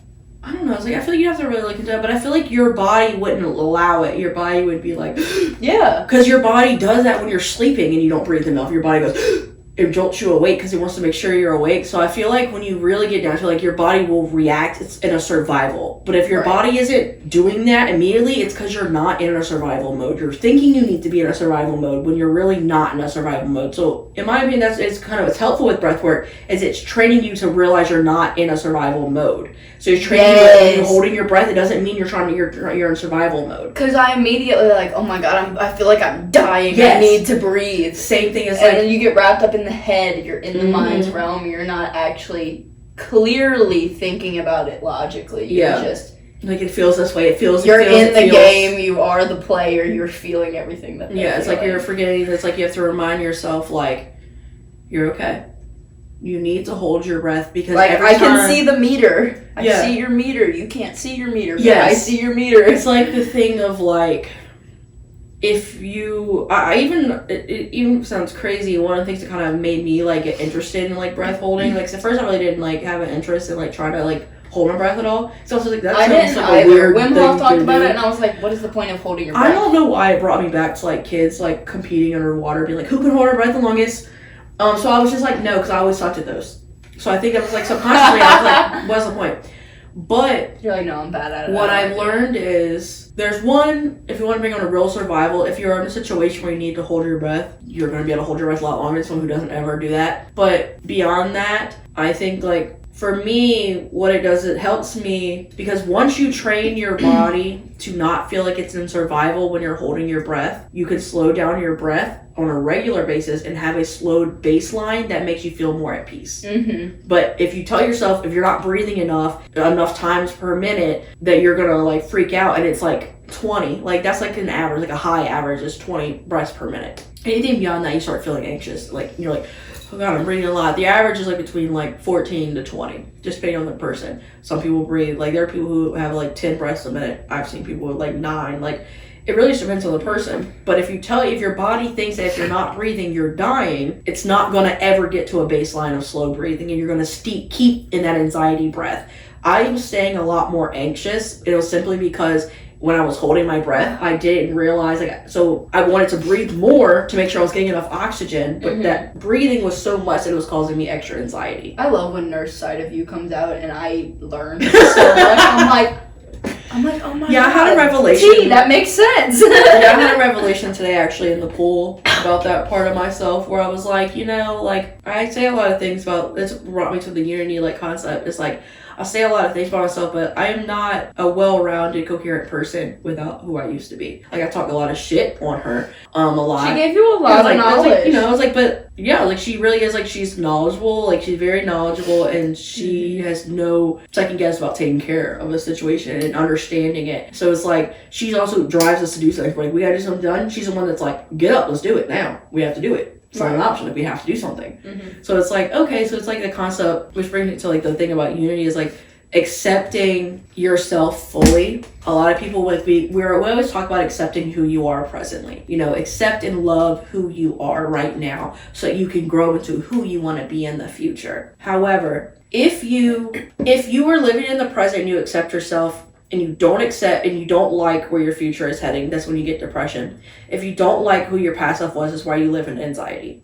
I don't know. It's like I feel like you have to really look into it, but I feel like your body wouldn't allow it. Your body would be like, yeah, because your body does that when you're sleeping and you don't breathe enough. Your body goes. It jolts you awake because it wants to make sure you're awake. So I feel like when you really get down to like your body will react, it's in a survival. But if your body isn't doing that immediately, it's because you're not in a survival mode. You're thinking you need to be in a survival mode when you're really not in a survival mode. So in my opinion, it's helpful with breath work is it's training you to realize you're not in a survival mode. So it's training you when you're holding your breath. It doesn't mean you're in survival mode. Because I immediately like, oh my god, I feel like I'm dying. Yes. I need to breathe. Same thing as and then you get wrapped up in the head. You're in the mind's realm. You're not actually clearly thinking about it logically. You're just like it feels this way. You're in the game. You are the player. You're feeling everything that. It's like you're forgetting. It's like you have to remind yourself, like you're okay. You need to hold your breath because like I can see the meter. I see your meter. You can't see your meter. Yeah, I see your meter. It's like the thing of like. If you, it even sounds crazy. One of the things that kind of made me like get interested in like breath holding, like at first I really didn't like have an interest in like trying to like hold my breath at all. So I was like, that sounds like a weird thing. Wim Hof talked about it, and I was like, what is the point of holding your breath? I don't know why it brought me back to like kids like competing underwater, being like, who can hold their breath the longest? So I was just like, no, because I always sucked at those. So I think I was like subconsciously, I was like, what's the point? But you're like, no, I'm bad at it. What I've learned is there's one, if you want to bring on a real survival, if you're in a situation where you need to hold your breath, you're going to be able to hold your breath a lot longer than someone who doesn't ever do that. But beyond that, I think like for me, what it does, it helps me because once you train your body to not feel like it's in survival when you're holding your breath, you can slow down your breath on a regular basis and have a slowed baseline that makes you feel more at peace. Mm-hmm. But if you tell yourself if you're not breathing enough times per minute that you're gonna like freak out and it's like 20, like that's like an average, like a high average is 20 breaths per minute. Anything beyond that you start feeling anxious, like you're like, oh god, I'm breathing a lot. The average is like between like 14 to 20, just depending on the person. Some people breathe, like there are people who have like 10 breaths a minute. I've seen people with like 9, like it really just depends on the person. But if your body thinks that if you're not breathing, you're dying, it's not going to ever get to a baseline of slow breathing and you're going to keep in that anxiety breath. I'm staying a lot more anxious. It was simply because when I was holding my breath, I didn't realize, so I wanted to breathe more to make sure I was getting enough oxygen, but that breathing was so much that it was causing me extra anxiety. I love when nurse side of you comes out and I learned so much. I'm like, oh my god. Yeah, I had a revelation. That makes sense. I had a revelation today actually in the pool about that part of myself where I was like, like I say a lot of things about, this brought me to the unity like concept. It's like, I say a lot of things about myself, but I am not a well-rounded, coherent person without who I used to be. Like I talk a lot of shit on her, a lot. She gave you a lot of knowledge. I was like, but yeah, like she really is, like she's knowledgeable, like she's very knowledgeable, and she has no second guess about taking care of a situation and understanding it. So it's like she also drives us to do something. Like we gotta do something done. She's the one that's like, get up, let's do it now. We have to do it. It's not an option if we have to do something. Mm-hmm. So it's like, okay, so it's like the concept, which brings me to like the thing about unity is like accepting yourself fully. A lot of people we always talk about accepting who you are presently. Accept and love who you are right now so that you can grow into who you want to be in the future. However, if you are living in the present and you accept yourself and you don't accept and you don't like where your future is heading, that's when you get depression. If you don't like who your past self was, that's why you live in anxiety.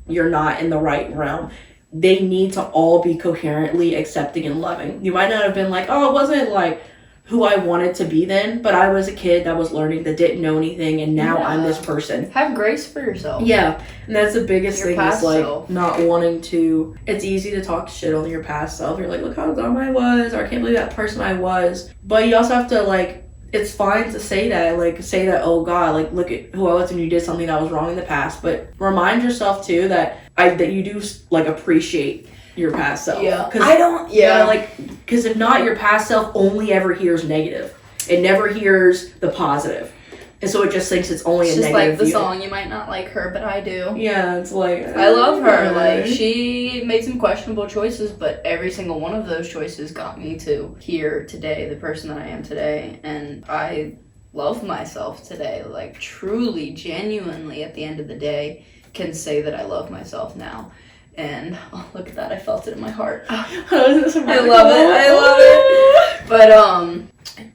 You're not in the right realm. They need to all be coherently accepting and loving. You might not have been like, oh, it wasn't like who I wanted to be then, but I was a kid that was learning, that didn't know anything, and now I'm this person. Have grace for yourself. Yeah, and that's the biggest thing, is like self. Not wanting to. It's easy to talk shit on your past self. You're like, look how dumb I was, or I can't believe that person I was. But you also have to, like, it's fine to say that, like, say that, oh God, like, look at who I was when you did something that was wrong in the past. But remind yourself too that you do, like, appreciate your past self. Yeah. Because if not, your past self only ever hears negative. It never hears the positive. And so it just thinks it's only a negative view. It's just like the song, you might not like her, but I do. Yeah, it's like... I love her. Like, she made some questionable choices, but every single one of those choices got me to here today, the person that I am today. And I love myself today. Like, truly, genuinely, at the end of the day, can say that I love myself now. And, oh, look at that. I felt it in my heart. I love it. But,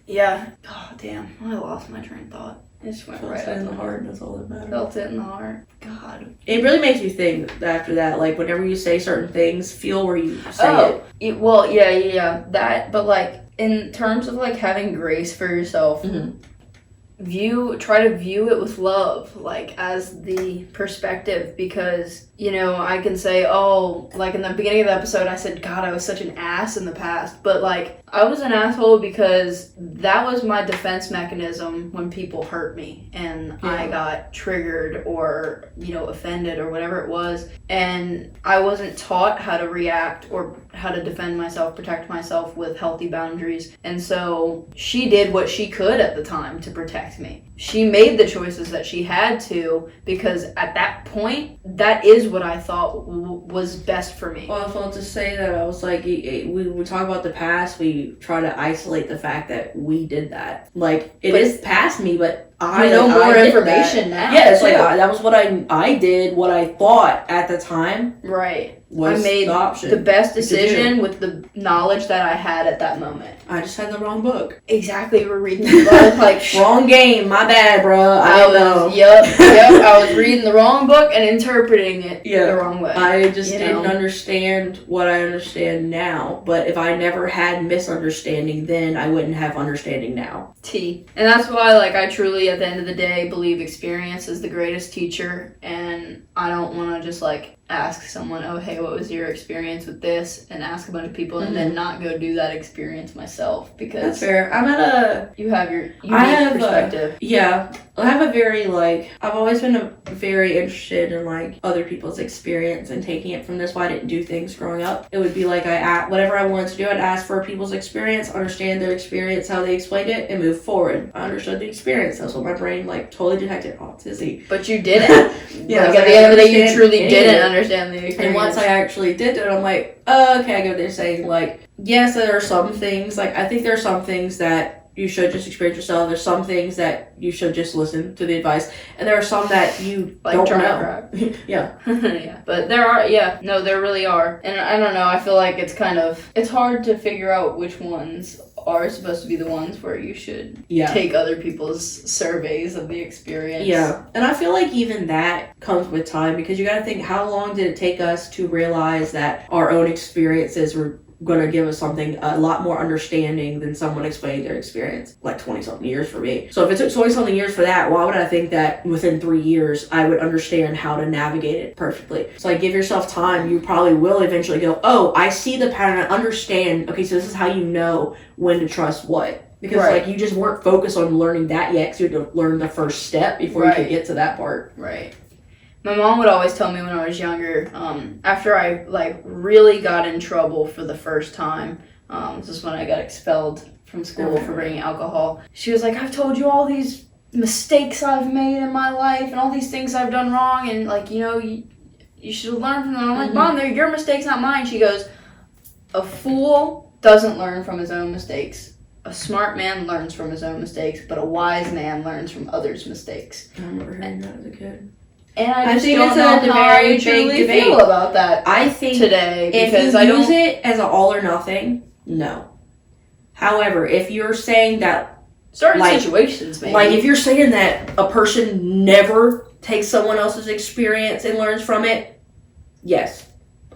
yeah. Oh, damn. I lost my train of thought. It just went right in the heart. That's all that matters. Felt it in the heart. God. It really makes you think after that. Like, whenever you say certain things, feel where you say it. Well, yeah. That, but, like, in terms of, like, having grace for yourself, try to view it with love, like, as the perspective, because, you know, I can say, oh, like, in the beginning of the episode, I said, God, I was such an ass in the past, but, like, I was an asshole because that was my defense mechanism when people hurt me, and I got triggered or, you know, offended or whatever it was, and I wasn't taught how to react or how to defend myself, protect myself with healthy boundaries, and so she did what she could at the time to protect me. She made the choices that she had to, because at that point, that is what I thought was best for me. Well, I felt to say that, I was like, we talk about the past, we try to isolate the fact that we did that. Like, it is past me, but I know more information now. Yeah, it's like, that was what I did, what I thought at the time. Right. Was I made the best decision with the knowledge that I had at that moment. I just had the wrong book. Exactly, we're reading the book, like... Wrong game, my bad, bro. Yep, I was reading the wrong book and interpreting it the wrong way. I just didn't understand what I understand now, but if I never had misunderstanding then, I wouldn't have understanding now. And that's why, like, I truly, at the end of the day, believe experience is the greatest teacher, and I don't want to just, like, ask someone, oh, hey, what was your experience with this? And ask a bunch of people and then not go do that experience myself, because... That's fair. You have your unique perspective. I have a very, like... I've always been very interested in, like, other people's experience and taking it from this, why I didn't do things growing up. It would be like, whatever I wanted to do, I'd ask for people's experience, understand their experience, how they explained it, and move forward. I understood the experience. That's what my brain, like, totally detected. Oh, Tizzy. But you didn't. Like, at the end of the day, you truly didn't understand the experience. And once I actually did it, I'm like, oh, okay, I get what they're saying. Like, yes, there are some things, like, I think there are some things that you should just experience yourself. There's some things that you should just listen to the advice. And there are some that you like don't know. Yeah. But there are, there really are. And I don't know, I feel like it's hard to figure out which ones are supposed to be the ones where you should take other people's surveys of the experience. Yeah. And I feel like even that comes with time, because you gotta think, how long did it take us to realize that our own experiences were going to give us something a lot more understanding than someone explaining their experience, like 20-something years for me. So if it took 20-something years for that, why would I think that within 3 years I would understand how to navigate it perfectly? So like, give yourself time. You probably will eventually go, oh, I see the pattern, I understand. Okay, so this is how you know when to trust what. Because like, you just weren't focused on learning that yet, because you had to learn the first step before you could get to that part. Right. My mom would always tell me when I was younger, after I, like, really got in trouble for the first time, this is when I got expelled from school for bringing alcohol. She was like, I've told you all these mistakes I've made in my life and all these things I've done wrong, and, like, you know, you should learn from them. I'm like, Mom, they're your mistakes, not mine. She goes, a fool doesn't learn from his own mistakes. A smart man learns from his own mistakes, but a wise man learns from others' mistakes. I remember hearing that as a kid. And I think it's a very big debate. Feel about that. I think today, because if you use it as an all or nothing, no. However, if you're saying that certain situations, maybe, like if you're saying that a person never takes someone else's experience and learns from it, yes,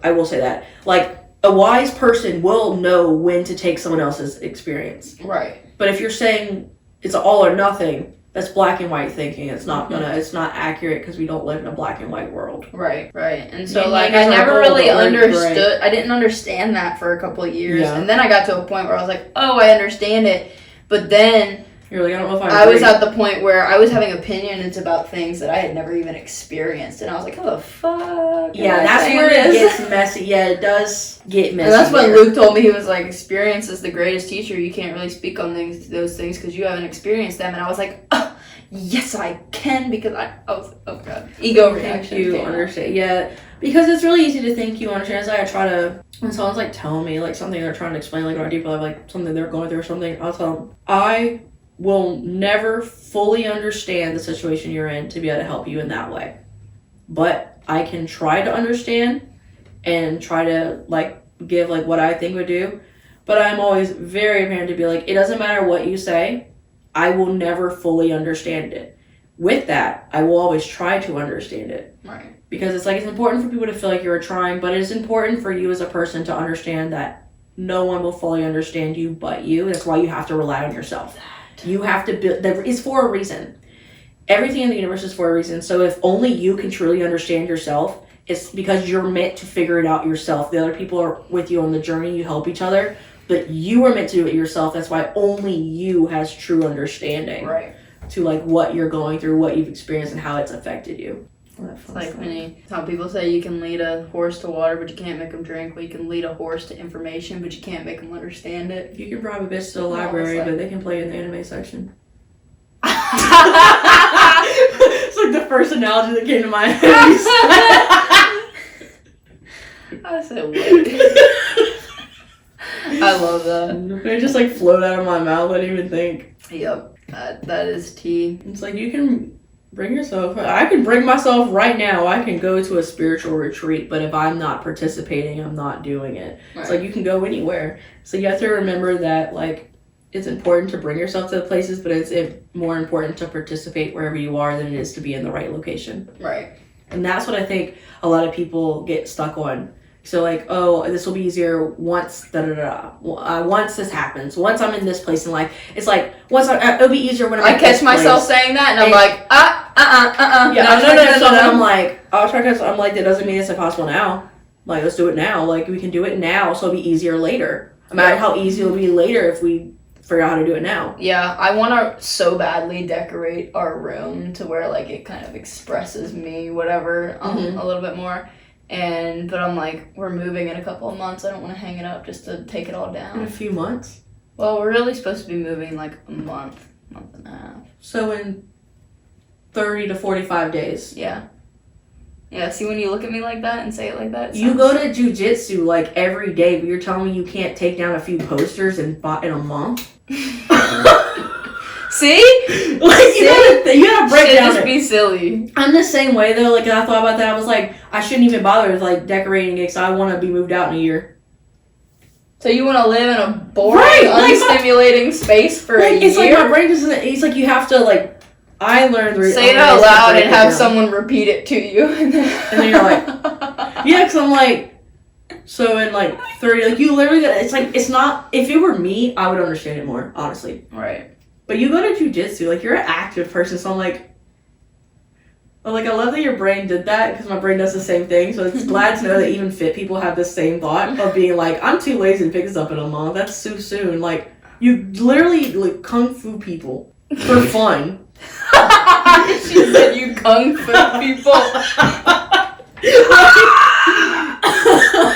I will say that. Like, a wise person will know when to take someone else's experience. Right. But if you're saying it's all or nothing, that's black and white thinking. It's not it's not accurate because we don't live in a black and white world. Right. And so, Yeah, like, niggas I are never bold, really but we're understood. gray. I didn't understand that for a couple of years. Yeah. And then I got to a point where I was like, oh, I understand it. But then You're like, I don't know if I was at the point where I was having opinions about things that I had never even experienced. And I was like, how the fuck? Yeah, that's where it gets messy. Yeah, it does get messy. And that's when there. Luke told me, he was like, experience is the greatest teacher. You can't really speak on those things because you haven't experienced them. And I was like, oh, yes, I can, because I was, oh god, ego reaction. You understand, yeah, because it's really easy to think you understand. It's like I try to, when someone's like telling me like something they're trying to explain, like on a deeper level, like something they're going through or something, I'll tell them, I will never fully understand the situation you're in to be able to help you in that way, but I can try to understand and try to like give like what I think would do. But I'm always very apparent to be like, it doesn't matter what you say, I will never fully understand it. With that, I will always try to understand it. Right. Because it's like, it's important for people to feel like you're trying, but it is important for you as a person to understand that no one will fully understand you but you. That's why you have to rely on yourself. You have to build, it's for a reason. Everything in the universe is for a reason. So if only you can truly understand yourself, it's because you're meant to figure it out yourself. The other people are with you on the journey, you help each other. But you are meant to do it yourself. That's why only you has true understanding. Right. To like what you're going through, what you've experienced, and how it's affected you. It's like how people say you can lead a horse to water, but you can't make them drink. Well, you can lead a horse to information, but you can't make them understand it. You can bribe a bitch to the library, but they can play in the anime section. It's like the first analogy that came to my head. I said what? I love that. They just like float out of my mouth. I didn't even think. Yep, that is tea. It's like you can bring yourself. I can bring myself right now. I can go to a spiritual retreat, but if I'm not participating, I'm not doing it. Right. It's like you can go anywhere. So you have to remember that like it's important to bring yourself to the places, but it's more important to participate wherever you are than it is to be in the right location. Right. And that's what I think a lot of people get stuck on. So like, oh, this will be easier once once this happens. Once I'm in this place in life, it's like it'll be easier when I'm. I catch myself saying that, and I'm like, Yeah, no. I'm like, I'm like, that doesn't mean it's impossible now. Like, let's do it now. Like, we can do it now, so it'll be easier later. Imagine how easy it'll be later if we figure out how to do it now. Yeah, I want to so badly decorate our room to where like it kind of expresses me, whatever, a little bit more. But I'm like, we're moving in a couple of months. I don't want to hang it up just to take it all down. In a few months? Well, we're really supposed to be moving like a month and a half. So in 30 to 45 days. Yeah. Yeah, see when you look at me like that and say it like that? You go to jujitsu like every day, but you're telling me you can't take down a few posters in a month? See? Like, you gotta break down just be silly. I'm the same way though. Like, I thought about that. I was like, I shouldn't even bother with like decorating it because I want to be moved out in a year. So you want to live in a boring, unstimulating space for a year? It's like my brain doesn't. It's like you have to like. I learned. Say it out loud and have someone repeat it to you, and then you're like, yeah, because I'm like. So in like 30, like you literally. It's like it's not. If it were me, I would understand it more, honestly. Right. But you go to jujitsu, like you're an active person, so I'm like, I love that your brain did that because my brain does the same thing. So it's glad to know that even fit people have the same thought of being like, I'm too lazy to pick this up in a month. That's too soon. Like you literally like kung fu people for fun. She said you kung fu people.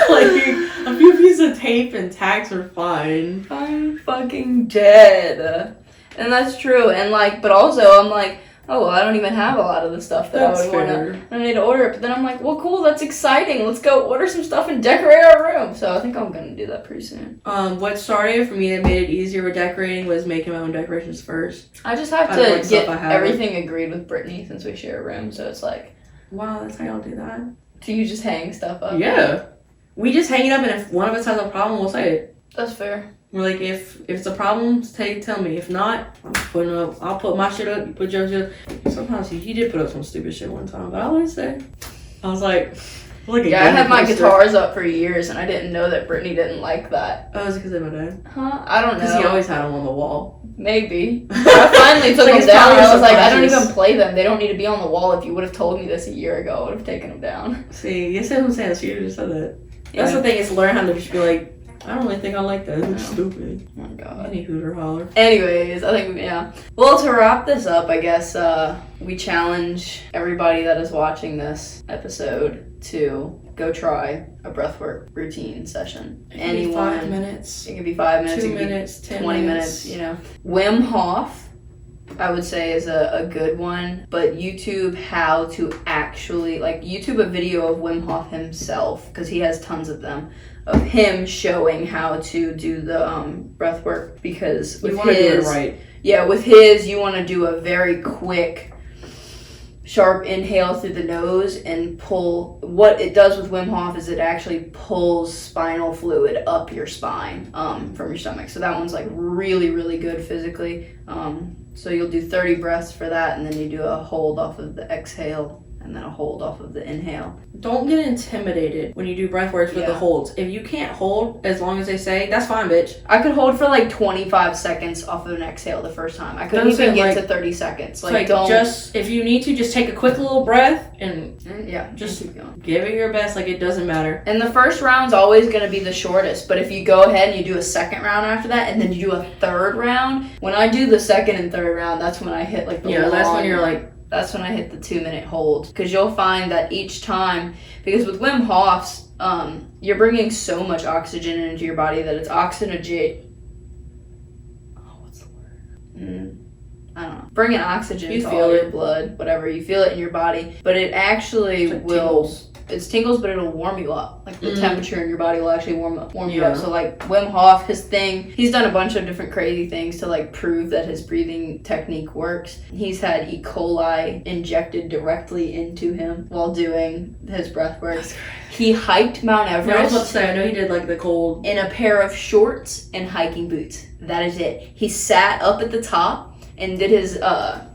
Like a few pieces of tape and tacks are fine. I'm fucking dead. And that's true. And like, but also I'm like, oh, well, I don't even have a lot of the stuff that I would want to. I need to order it. But then I'm like, well, cool, that's exciting. Let's go order some stuff and decorate our room. So I think I'm going to do that pretty soon. What started for me that made it easier with decorating was making my own decorations first. I just have to get everything agreed with Brittany since we share a room. So it's like, wow, that's how y'all do that. Do you just hang stuff up? Yeah. We just hang it up, and if one of us has a problem, we'll say it. That's fair. We're like, if it's a problem, tell me. If not, I'll put my shit up, you put your shit up. Sometimes he did put up some stupid shit one time, but I always say, I was like, Like I had my guitars up for years, and I didn't know that Brittany didn't like that. Oh, is it because of my dad? Huh? I don't know. Because he always had them on the wall. Maybe. I finally took Like, them down. I was like, I don't subconscious. even play them. They don't need to be on the wall. If you would have told me this a year ago, I would have taken them down. See, you see what I'm saying? So you just said that. Yeah. That's the thing, is to learn how to just be like, I don't really think I like that. It's stupid. Oh, God. Any hooter holler. Anyways, I think, yeah. Well, to wrap this up, I guess we challenge everybody that is watching this episode to go try a breathwork routine session. Anyone. 5 minutes. It could be 5 minutes. 2 it could minutes. be 10 20 minutes. minutes. Wim Hof, I would say, is a good one. But YouTube how to actually, YouTube a video of Wim Hof himself, because he has tons of them, of him showing how to do the breath work, because with You want to do it right. Yeah, with his, you want to do a very quick, sharp inhale through the nose and pull. What it does with Wim Hof is it actually pulls spinal fluid up your spine from your stomach. So that one's really, really good physically. So you'll do 30 breaths for that, and then you do a hold off of the exhale, and then a hold off of the inhale. Don't get intimidated when you do breath works with the holds. If you can't hold as long as they say, that's fine, bitch. I could hold for 25 seconds off of an exhale the first time. I couldn't even get to 30 seconds. Don't just, if you need to, just take a quick little breath and just keep going. Give it your best. It doesn't matter. And the first round's always going to be the shortest, but if you go ahead and you do a second round after that, and then you do a third round, when I do the second and third round, that's when I hit the long, that's when you're that's when I hit the 2-minute hold. Because you'll find that each time, because with Wim Hof's, you're bringing so much oxygen into your body that it's oxygenate. Oh, what's the word? I don't know. Bringing oxygen to all your blood, whatever. You feel it in your body. But it actually will... Tingles. It's tingles, but it'll warm you up. The temperature in your body will actually warm you up. So Wim Hof, his thing, he's done a bunch of different crazy things to prove that his breathing technique works. He's had E. coli injected directly into him while doing his breath work. He hiked Mount Everest. I was about to say, I know he did the cold. In a pair of shorts and hiking boots. That is it. He sat up at the top and did his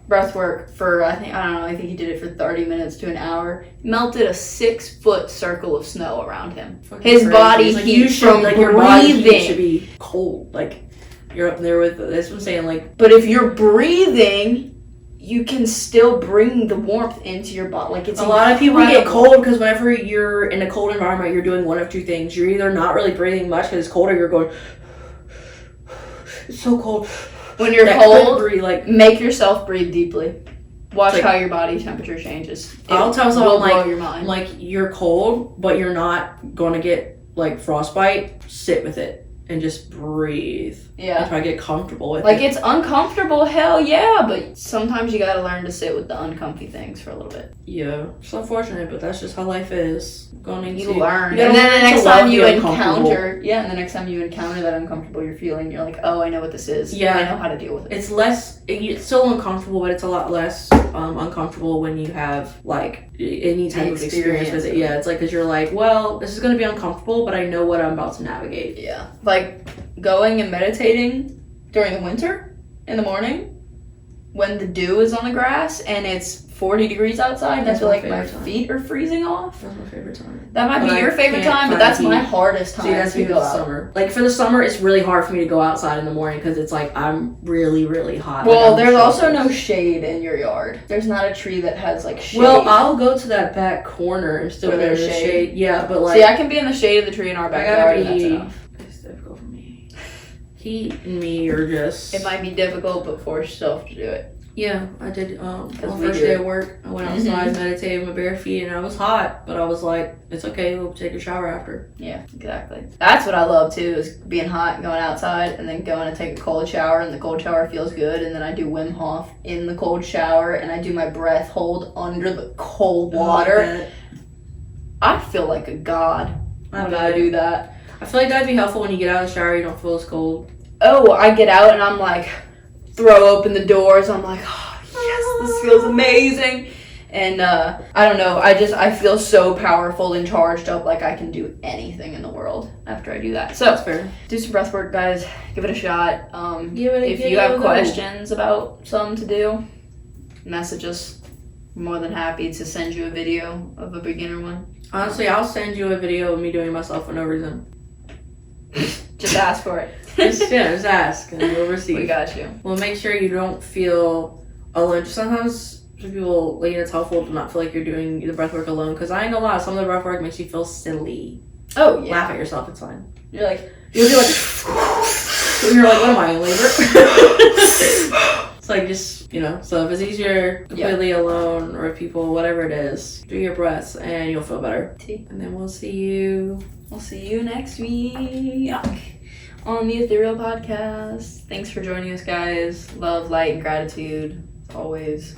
breath work for, I think he did it for 30 minutes to an hour. Melted a 6-foot circle of snow around him. His crazy. body heat from your body heat breathing. should be cold. You're up there with, that's what I'm saying, But if you're breathing, you can still bring the warmth into your body. It's a lot of people get cold because whenever you're in a cold environment, you're doing one of two things. You're either not really breathing much because it's cold, or you're going, it's so cold. When you're cold, make yourself breathe deeply. Watch how your body temperature changes. I'll tell someone, blow your mind. You're cold, but you're not going to get, frostbite. Sit with it and just breathe. Yeah. And try to get comfortable with it. It's uncomfortable, hell yeah, but sometimes you gotta learn to sit with the uncomfy things for a little bit. Yeah. It's unfortunate, but that's just how life is. You learn. And then the next time you encounter that uncomfortable you're feeling, you're like, oh, I know what this is. Yeah. I know how to deal with it. It's still uncomfortable, but it's a lot less uncomfortable when you have, any type of experience with it. Yeah, it's because you're well, this is going to be uncomfortable, but I know what I'm about to navigate. Yeah. Going and meditating during the winter in the morning when the dew is on the grass and it's 40 degrees outside and I feel my feet are freezing off. That's my favorite time. That might be your favorite time, but that's my hardest time. See, that's to go out. Summer. For the summer, it's really hard for me to go outside in the morning because it's I'm really, really hot. Well, there's also no shade in your yard. There's not a tree that has shade. Well, I'll go to that back corner and still get in the shade. Yeah, but see, I can be in the shade of the tree in our backyard and that's enough. It's difficult for me. He and me are just... It might be difficult, but force yourself to do it. Yeah, I did. On the first day of work, I went outside, meditated with my bare feet, and I was hot, but I was it's okay, we'll take a shower after. Yeah, exactly. That's what I love too, is being hot and going outside, and then going to take a cold shower, and the cold shower feels good, and then I do Wim Hof in the cold shower, and I do my breath hold under the cold water. I feel like a god when I do that. I feel like that'd be helpful when you get out of the shower, you don't feel as cold. Oh, I get out and I'm throw open the doors. I'm oh, yes, this feels amazing. And I don't know, I feel so powerful and charged up, I can do anything in the world after I do that. So that's fair. Do some breath work, guys. Give it a shot. If you have questions about something to do, message us. more than happy to send you a video of a beginner one. Honestly, I'll send you a video of me doing it myself for no reason. Just ask for it. just ask and you'll receive. We got you. Well, make sure you don't feel alone. Sometimes people, like, it's helpful to not feel like you're doing the breathwork alone, because I ain't gonna lie, some of the breathwork makes you feel silly. Oh, yeah. Laugh at yourself, it's fine. You're like... You'll be like... you're like, what am I, in labor? It's like, just, you know, so if it's easier completely alone, or people, whatever it is, do your breaths and you'll feel better. And then we'll see you next week on the Ethereal Podcast. Thanks for joining us, guys. Love, light, and gratitude, always.